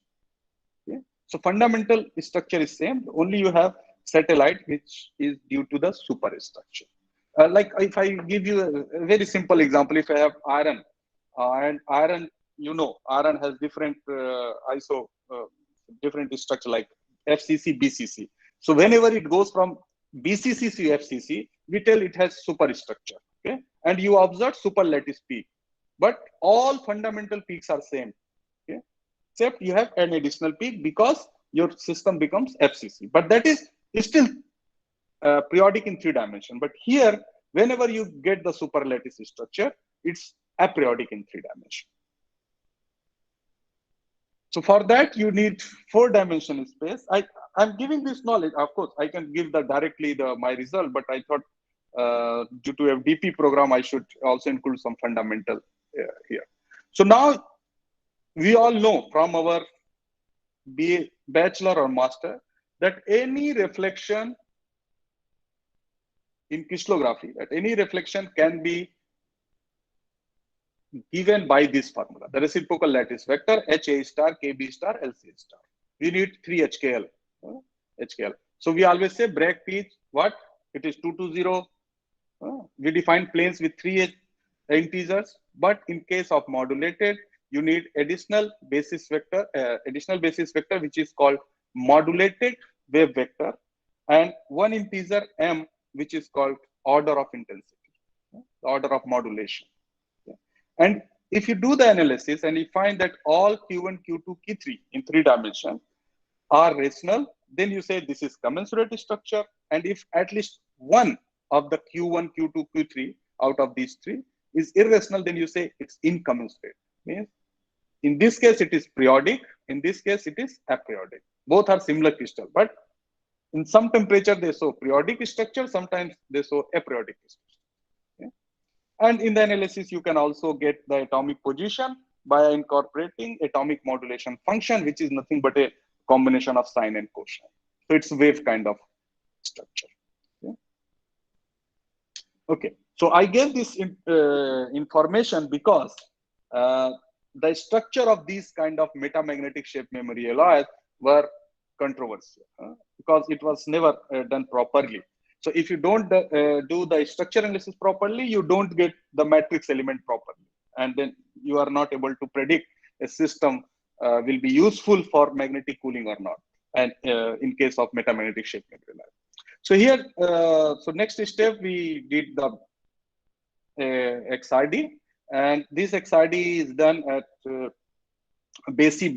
Okay? So fundamental structure is same, only you have satellite which is due to the superstructure. Like if I give you a very simple example, if I have iron, and iron, iron has different different structure like FCC, BCC. So whenever it goes from BCC to FCC, we tell it has superstructure. Okay, and you observe super lattice peak. but all fundamental peaks are same. Okay? Except you have an additional peak because your system becomes FCC. But that is still periodic in 3 dimensions. But here, whenever you get the superlattice structure, it's aperiodic in 3 dimensions. So for that, you need 4-dimensional space. I'm giving this knowledge. Of course, I can give directly my result, but I thought due to a DP program, I should also include some fundamental here. So now we all know from our BA, bachelor or master that any reflection in crystallography, that any reflection can be given by this formula, the reciprocal lattice vector HA star, KB star, LC star. We need 3 HKL. HKL. So we always say Bragg P what? It is 2 to 0. We define planes with 3 integers, but in case of modulated, you need additional basis vector, which is called modulated wave vector, and 1 integer m, which is called order of intensity, the order of modulation. And if you do the analysis and you find that all Q1, Q2, Q3 in 3 dimensions are rational, then you say this is commensurate structure. And if at least one of the Q1, Q2, Q3 out of these 3 is irrational, then you say it's incommensurate. Means in this case, it is periodic. In this case, it is aperiodic. Both are similar crystal, but in some temperature, they show periodic structure. Sometimes they show aperiodic structure. Okay? And in the analysis, you can also get the atomic position by incorporating atomic modulation function, which is nothing but a combination of sine and cosine. So it's wave kind of structure. Okay. So I gave this information because the structure of these kind of metamagnetic shape memory alloys were controversial because it was never done properly. So if you don't do the structure analysis properly, you don't get the matrix element properly. And then you are not able to predict a system will be useful for magnetic cooling or not. And in case of metamagnetic shape memory alloy. So here, so next step, we did the XRD. And this XRD is done at DESY,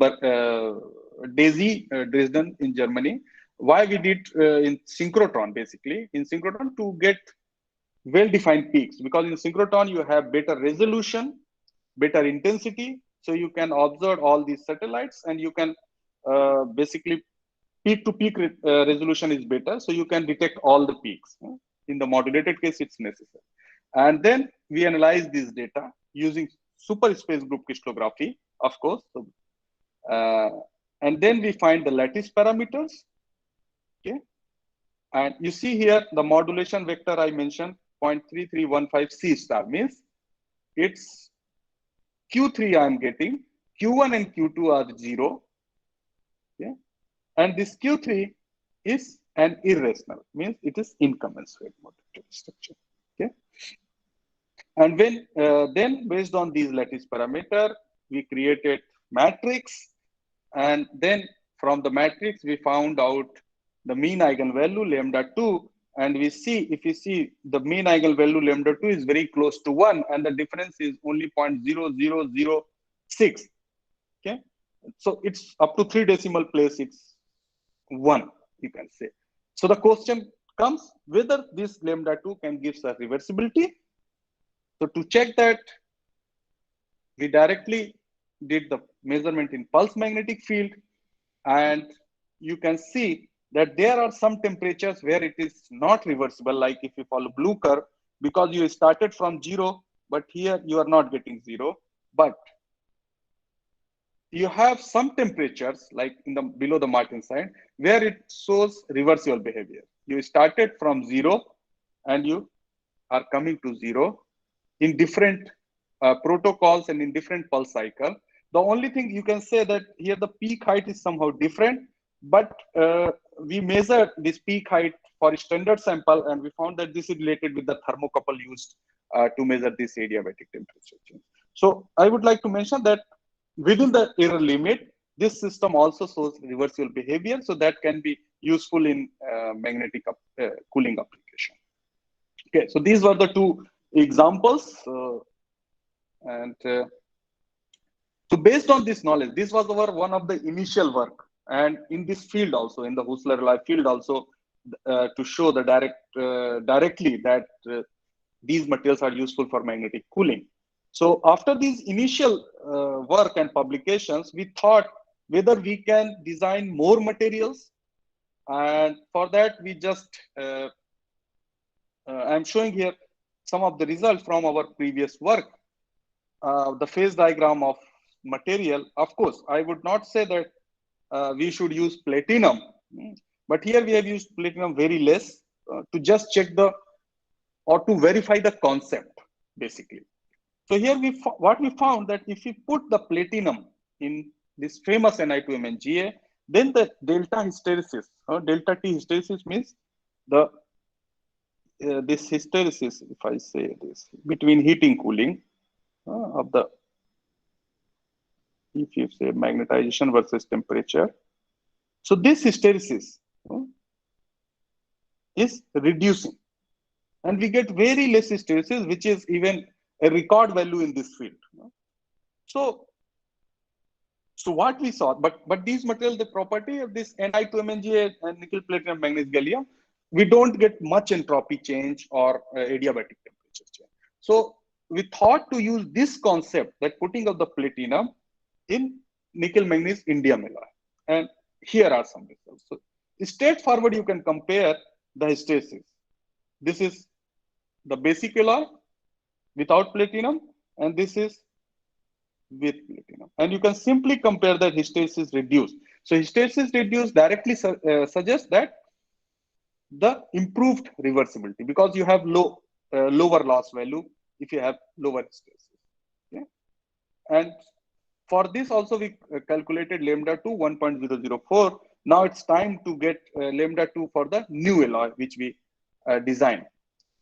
Dresden in Germany. Why we did in synchrotron, basically, in synchrotron to get well-defined peaks, because in synchrotron you have better resolution, better intensity, so you can observe all these satellites and you can basically peak-to-peak resolution is better, so you can detect all the peaks. In the modulated case, it's necessary. And then we analyze this data using super space group crystallography, of course. So, and then we find the lattice parameters. Okay. And you see here the modulation vector I mentioned, 0.3315 C star, means it's Q3 I'm getting, Q1 and Q2 are 0. Okay. And this Q3 is an irrational, means it is incommensurate modulated structure. Okay. And when then based on these lattice parameter, we created matrix, and then from the matrix we found out the mean eigenvalue lambda2, and we see, if you see, the mean eigenvalue lambda2 is very close to 1, and the difference is only 0.0006. Okay, so it's up to 3 decimal place, it's 1, you can say. So the question comes whether this lambda2 can give us reversibility. So to check that, we directly did the measurement in pulse magnetic field, and you can see that there are some temperatures where it is not reversible, like if you follow blue curve, because you started from 0, but here you are not getting 0. But you have some temperatures, like in the below the Martensine, where it shows reversible behavior. You started from 0 and you are coming to 0 in different protocols and in different pulse cycle. The only thing you can say that here the peak height is somehow different, but we measured this peak height for a standard sample, and we found that this is related with the thermocouple used to measure this adiabatic temperature change. So I would like to mention that within the error limit, this system also shows reversible behavior, so that can be useful in magnetic cooling application. Okay, so these were the 2 examples. And so based on this knowledge, this was our one of the initial work. And in this field also, in the Husserl field also, to show the directly that these materials are useful for magnetic cooling. So after these initial work and publications, we thought whether we can design more materials. And for that, we just, I'm showing here some of the results from our previous work. The phase diagram of material. Of course, I would not say that we should use platinum, but here we have used platinum very less to just check the, or to verify the concept, basically. So here what we found that if we put the platinum in this famous Ni2MnGa, then the delta hysteresis, delta T hysteresis means the this hysteresis, if I say this, between heating cooling of the, if you say magnetization versus temperature. So this hysteresis is reducing, and we get very less hysteresis, which is even a record value in this field. So what we saw, but these materials, the property of this Ni2MnGa and nickel, platinum, manganese, gallium, we don't get much entropy change or adiabatic temperature change. So we thought to use this concept, that putting of the platinum in nickel, manganese, indium alloy. And here are some results. So straightforward, you can compare the hysteresis. This is the basic alloy without platinum, and this is with platinum. And you can simply compare that hysteresis reduced. So hysteresis reduced directly suggests that the improved reversibility, because you have lower loss value if you have lower hysteresis. Okay? And for this also we calculated lambda 2 1.004. Now it's time to get lambda 2 for the new alloy which we designed.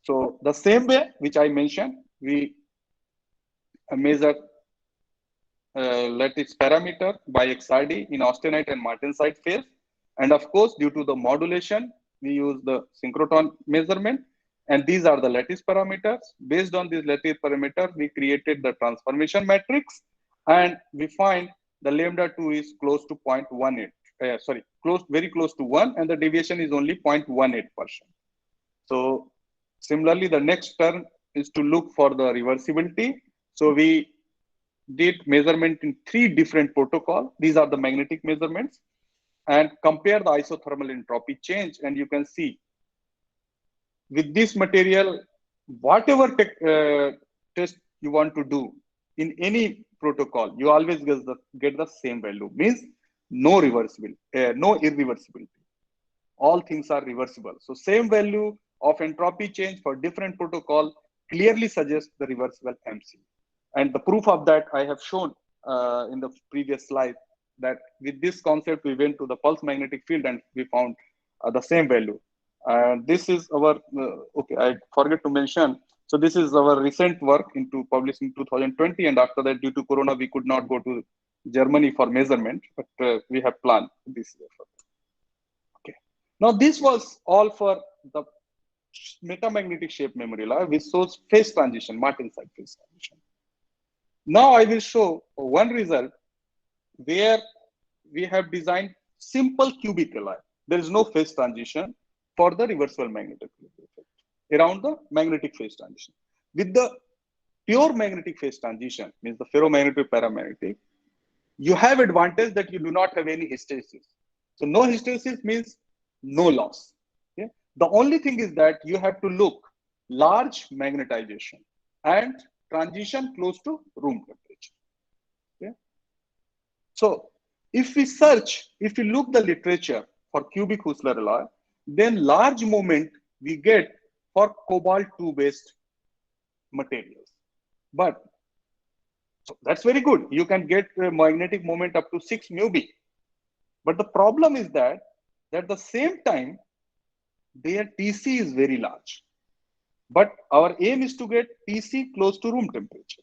So the same way which I mentioned, we measure lattice parameter by XRD in austenite and martensite phase. And of course, due to the modulation, we use the synchrotron measurement. And these are the lattice parameters. Based on these lattice parameters, we created the transformation matrix. And we find the lambda 2 is close to 0.18. Very close to 1. And the deviation is only 0.18%. So similarly, the next term is to look for the reversibility. So we did measurement in 3 different protocols. These are the magnetic measurements, and compare the isothermal entropy change. And you can see with this material, whatever test you want to do in any protocol, you always get the same value. Means no reversibility, no irreversibility. All things are reversible. So same value of entropy change for different protocol clearly suggests the reversible MC. And the proof of that I have shown in the previous slide, that with this concept, we went to the pulse magnetic field and we found the same value. This is our, okay, I forget to mention. So this is our recent work published in 2020. And after that, due to Corona, we could not go to Germany for measurement, but we have planned this year. Okay. Now this was all for the metamagnetic shape memory alloy, which shows phase transition, martensite phase transition. Now I will show one result where we have designed simple cubic alloy. There is no phase transition for the reversible magnetic effect around the magnetic phase transition. With the pure magnetic phase transition, means the ferromagnetic paramagnetic, you have advantage that you do not have any hysteresis. So no hysteresis means no loss. Okay? The only thing is that you have to look large magnetization and transition close to room temperature. Okay? So if we look the literature for cubic Husserl alloy, then large moment we get for cobalt-2 based materials. But so that's very good. You can get a magnetic moment up to 6 μb. But the problem is that at the same time, their TC is very large. But our aim is to get TC close to room temperature.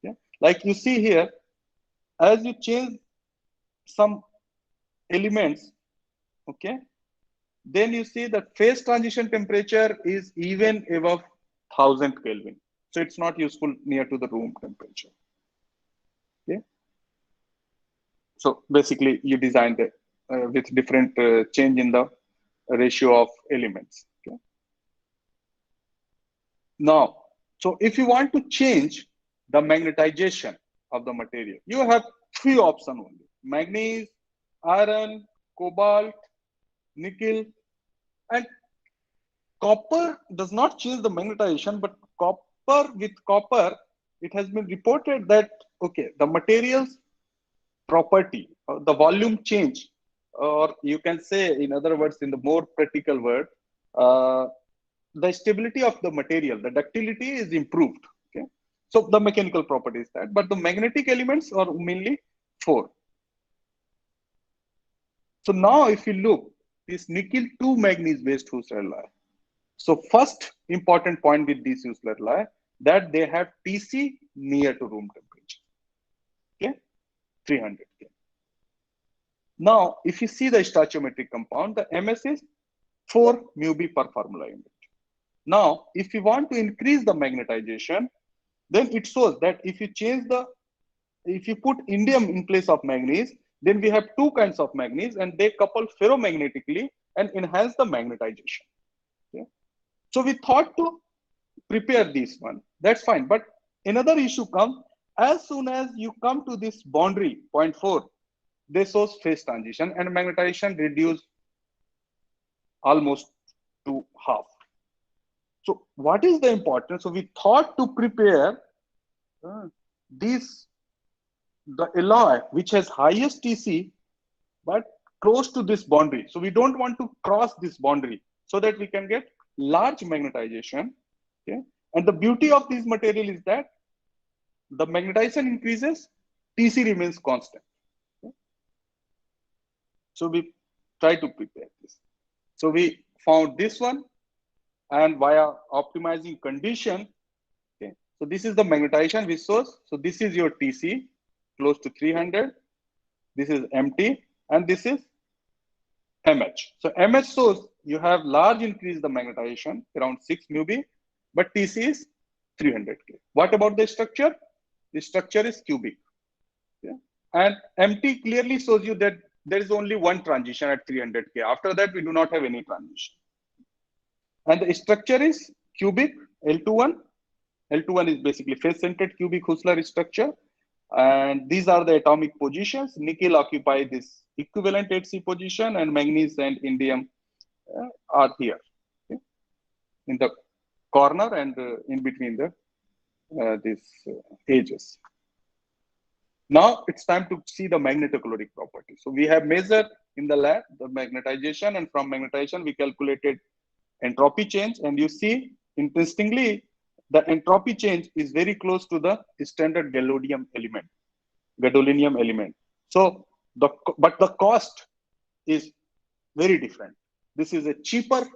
Yeah? Like you see here, as you change some elements, okay, then you see the phase transition temperature is even above 1000 Kelvin. So it's not useful near to the room temperature. Okay. So basically you design the with different change in the ratio of elements. Okay. Now, so if you want to change the magnetization of the material, you have three options only: manganese, iron, cobalt, nickel, and copper does not change the magnetization, but copper, it has been reported that okay, the materials property, the volume change, or you can say, in other words, in the more practical word, uh, the stability of the material, the ductility is improved. Okay, so the mechanical property is that, but the magnetic elements are mainly four. So now, if you look, this nickel 2 manganese based Husserl alloy. So first important point with this Husserl alloy that they have Tc near to room temperature. Okay, 300 K. Now, if you see the stoichiometric compound, the MS is 4 mu B per formula unit. Now, if you want to increase the magnetization, then it shows that if you put indium in place of manganese, then we have two kinds of manganese and they couple ferromagnetically and enhance the magnetization. Okay? So we thought to prepare this one. That's fine. But another issue comes as soon as you come to this boundary, 0.4, they shows phase transition and magnetization reduced almost to half. So what is the importance? So we thought to prepare this the alloy which has highest TC but close to this boundary. So we don't want to cross this boundary so that we can get large magnetization. Okay, and the beauty of this material is that the magnetization increases, TC remains constant. Okay? So we try to prepare this. So we found this one, and via optimizing condition, okay, so this is the magnetization we source. So this is your TC close to 300. This is MT, and this is MH. So MH source, you have large increase the magnetization around 6 mu B, but TC is 300 K. What about the structure? The structure is cubic. Okay? And MT clearly shows you that there is only one transition at 300 K. After that, we do not have any transition. And the structure is cubic L21. L21 is basically face-centered cubic Husserl structure. And these are the atomic positions. Nickel occupy this equivalent 8C position, and manganese and indium are here, okay, in the corner and in between the these edges. Now it's time to see the magnetocaloric property. So we have measured in the lab the magnetization, and from magnetization we calculated entropy change, and you see interestingly the entropy change is very close to the standard gadolinium element. So but the cost is very different. This is a cheaper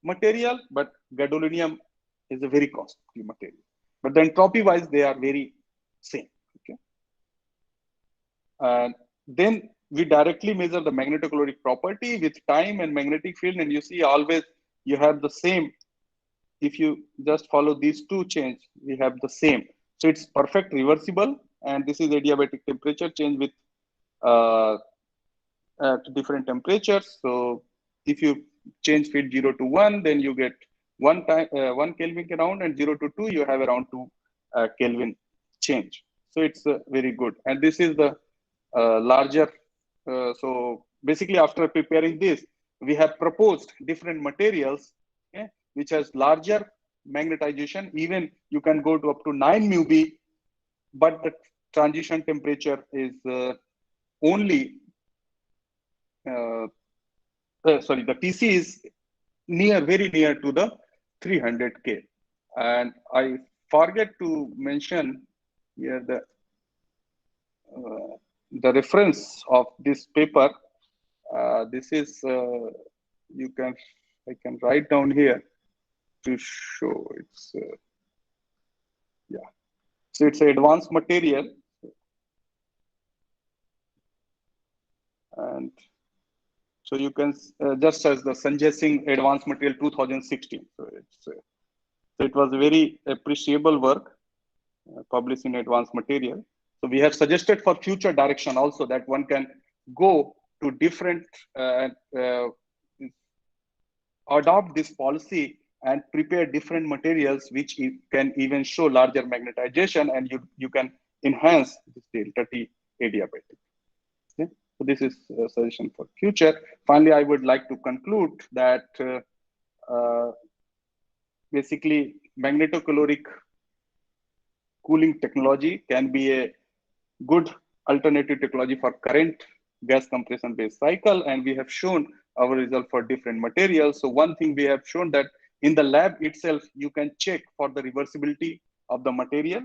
material, but gadolinium is a very costly material. But the entropy wise, they are very same. Okay. And then we directly measure the magnetocaloric property with time and magnetic field, and you see always you have the same. If you just follow these two chains, we have the same. So it's perfect reversible, and this is adiabatic temperature change with at different temperatures. So if you change field 0 to 1, then you get 1 Kelvin around, and 0 to 2, you have around 2 Kelvin change. So it's very good. And this is the larger. So basically, after preparing this, we have proposed different materials, okay, which has larger magnetization. Even you can go to up to 9 mu B, but the transition temperature is only sorry, the TC is very near to the 300 K. And I forget to mention here the reference of this paper. This is I can write down here to show it's yeah. So it's an advanced material, and so you can just as the Sanjay Singh Advanced Material 2016. So it's So it was a very appreciable work published in Advanced Material. So we have suggested for future direction also that one can go to different, adopt this policy and prepare different materials which can even show larger magnetization, and you can enhance this delta T adiabatic. Okay? So this is a suggestion for future. Finally, I would like to conclude that basically magnetocaloric cooling technology can be a good alternative technology for current gas compression based cycle, and we have shown our result for different materials. So one thing we have shown that in the lab itself you can check for the reversibility of the material.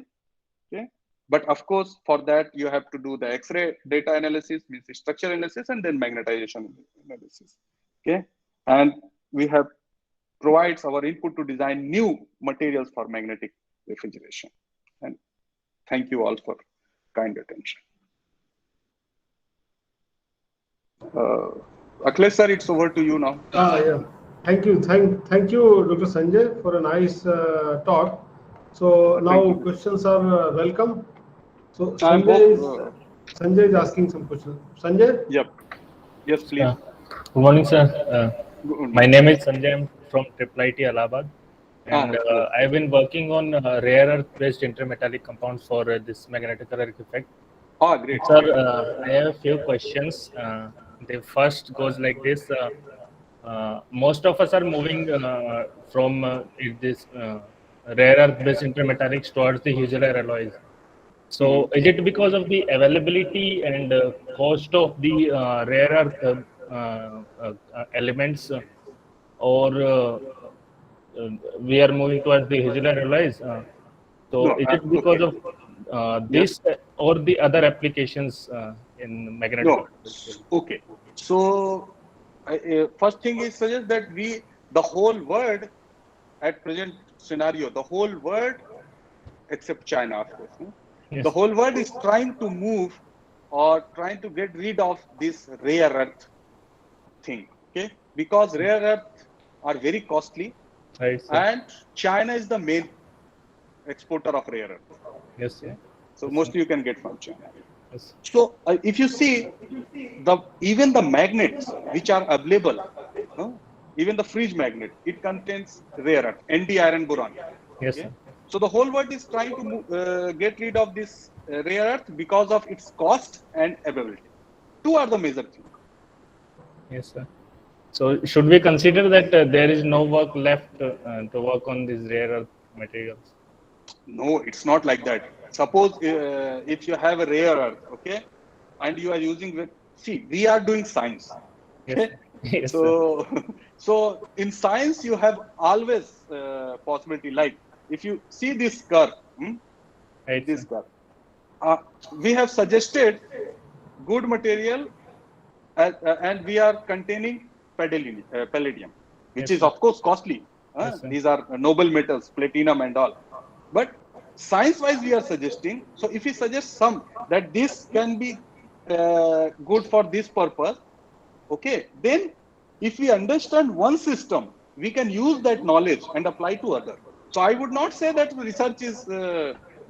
Okay, but of course for that you have to do the X-ray data analysis, means structure analysis, and then magnetization analysis. Okay, and we have provides our input to design new materials for magnetic refrigeration. And thank you all for kind attention. Akhilesh sir, it's over to you now. Yeah. Thank you, Dr. Sanjay, for a nice talk. So now questions are welcome. So Sanjay is asking some questions. Sanjay? Yep. Yes, please. Good morning, sir. My name is Sanjay. I'm from IIIT Allahabad, and I've been working on rare earth-based intermetallic compounds for this magnetic caloric effect. Oh, great. Sir, I have a few questions. The first goes like this. Most of us are moving from this rare earth-based intermetallics towards the Hughes-Heller alloys. So, is it because of the availability and cost of the rare earth elements, or we are moving towards the Hughes-Heller alloys? So, is it because of this or the other applications in magnetic? No. Okay. So, first thing is suggest that the whole world at present scenario, the whole world except China, of course, the whole world is trying to move or trying to get rid of this rare earth thing. Okay, because rare earth are very costly, right, and China is the main exporter of rare earth. Yes, sir. So mostly you can get from China. Yes. So if you see even the magnets which are available, even the fridge magnet, it contains rare earth, Nd iron boron. Yes, okay? sir. So the whole world is trying to get rid of this rare earth because of its cost and availability. Two are the major things. Yes, sir. So should we consider that there is no work left to work on these rare earth materials? No, it's not like that. Suppose if you have a rare earth, okay, and you are using we are doing science. Okay? Yes, so in science you have always possibility, like if you see this curve, right, this curve, we have suggested good material and we are containing palladium, which is of course costly. These are noble metals, platinum and all. But science-wise, we are suggesting. So if we suggest some that this can be good for this purpose, okay, then if we understand one system, we can use that knowledge and apply to other. So I would not say that research is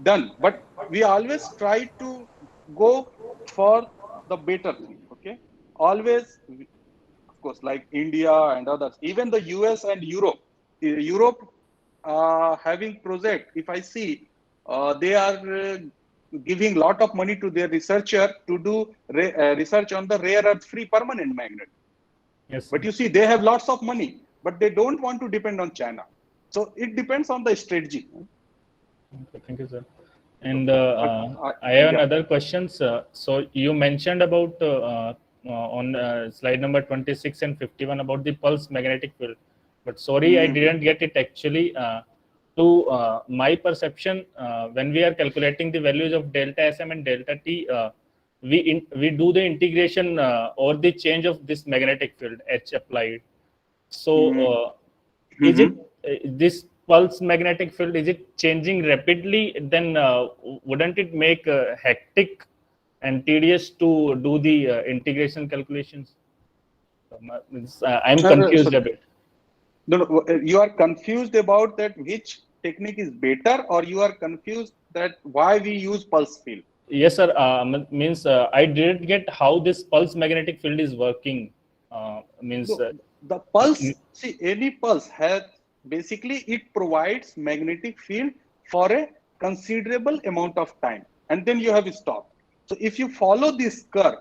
done, but we always try to go for the better thing. Okay, always, of course, like India and others, even the US and Europe. Europe having project, if I see, they are giving lot of money to their researcher to do research on the rare earth free permanent magnet. Yes. But you see, they have lots of money, but they don't want to depend on China. So it depends on the strategy. Okay, thank you, sir. And I have another question. So you mentioned about on slide number 26 and 51 about the pulse magnetic field. But sorry, I didn't get it actually. To my perception, when we are calculating the values of delta Sm and delta T, we do the integration or the change of this magnetic field H applied. So is it this pulse magnetic field, is it changing rapidly? Then wouldn't it make hectic and tedious to do the integration calculations? I'm confused a bit. No, you are confused about that which technique is better, or you are confused that why we use pulse field? Yes, sir. Means I didn't get how this pulse magnetic field is working. The pulse, see, any pulse has basically, it provides magnetic field for a considerable amount of time, and then you have stopped. So if you follow this curve,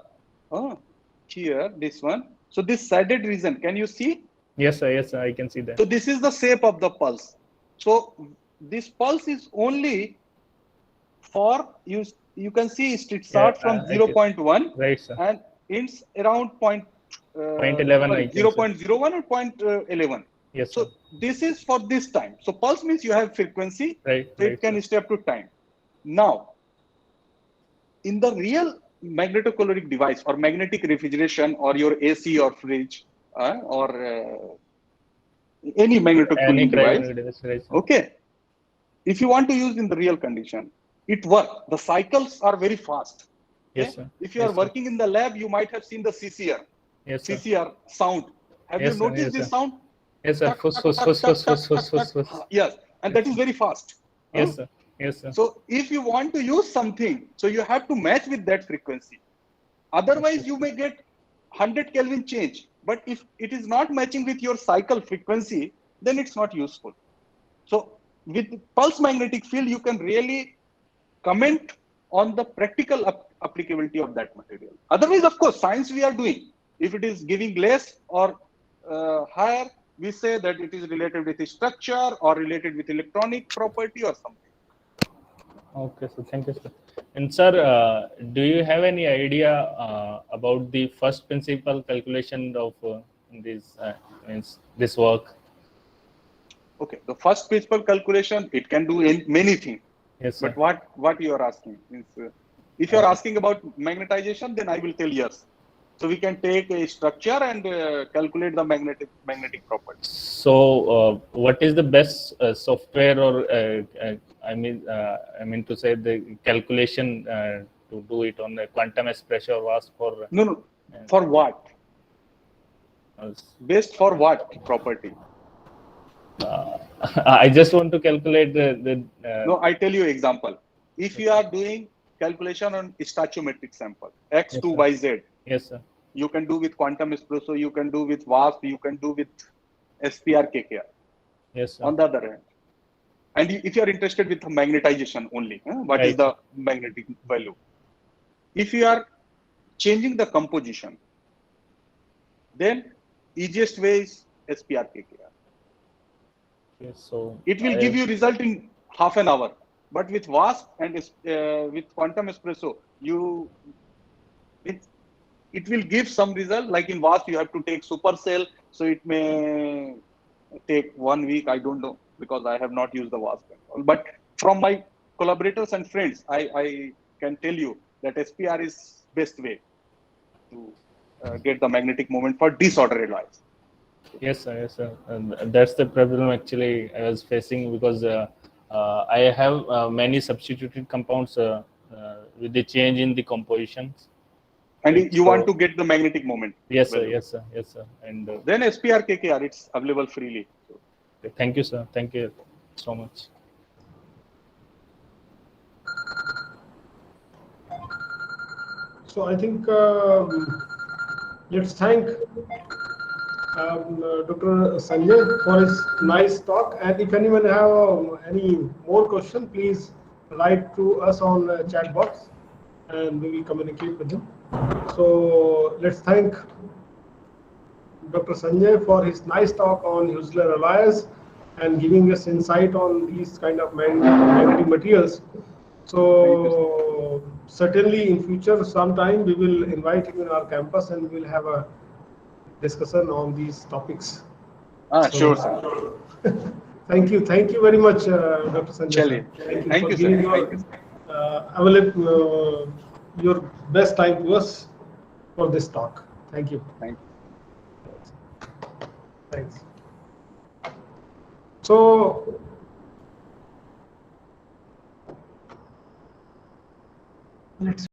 here, this one, so this shaded region, can you see? Yes, sir. Yes, sir. I can see that. So this is the shape of the pulse. So this pulse is only for you. You can see it starts from 0.1, right, sir, and it's around 0.11 or 0.11. Yes, so sir. This is for this time. So pulse means you have frequency, right, so it can step to time. Now, in the real magnetocaloric device or magnetic refrigeration or your AC or fridge or any magnetocooling device, right, okay, if you want to use in the real condition, it works. The cycles are very fast. Okay? Yes, sir. If you are working in the lab, you might have seen the CCR. Yes, sir. CCR sound. Have you noticed this sound? Yes, sir. Yes, and that is very fast. Yes, sir. Yes, sir. So if you want to use something, so you have to match with that frequency. Otherwise, you may get 100 Kelvin change. But if it is not matching with your cycle frequency, then it's not useful. So with pulse magnetic field, you can really comment on the practical applicability of that material. Otherwise, of course, science we are doing. If it is giving less or higher, we say that it is related with the structure or related with electronic property or something. Okay, so thank you, sir. And sir, do you have any idea about the first principle calculation of this work? Okay, the first principle calculation, it can do many things. Yes, sir. But what you are asking is, if you are asking about magnetization, then I will tell yes. So we can take a structure and calculate the magnetic properties. So what is the best software, or I mean to say the calculation to do it on the quantum espresso or WASP for? No. For what? Best for what property? I just want to calculate the No, I tell you example. If you are doing calculation on stoichiometric sample, X2 by Z. Yes, sir. You can do with quantum espresso, you can do with WASP, you can do with SPR KKR. Yes, sir. On the other hand. And if you are interested with magnetization only, what is the magnetic value? If you are changing the composition, then easiest way is SPR KKR. Okay, so it will give you result in half an hour. But with WASP and with quantum espresso, it will give some result. Like in WASP, you have to take supercell, so it may take 1 week. I don't know, because I have not used the WASP. But from my collaborators and friends, I can tell you that SPR is best way to get the magnetic moment for disordered alloys. Yes, sir. Yes, sir. And that's the problem actually I was facing, because I have many substituted compounds with the change in the compositions. And you want to get the magnetic moment. Yes, sir. Yes, sir. Yes, sir. And then SPR KKR, it's available freely. So. Thank you, sir. Thank you so much. So I think let's thank Dr. Sanjay for his nice talk. And if anyone have any more question, please write to us on chat box, and we will communicate with him. So let's thank Dr. Sanjay for his nice talk on Husler alloys and giving us insight on these kind of magnetic materials. So certainly in future sometime we will invite him in our campus and we will have a discussion on these topics. Sure, sir. Thank you very much, Dr. Sanjay. Thank you, sir. I will let your best time to us for this talk. Thank you. Thanks. So let's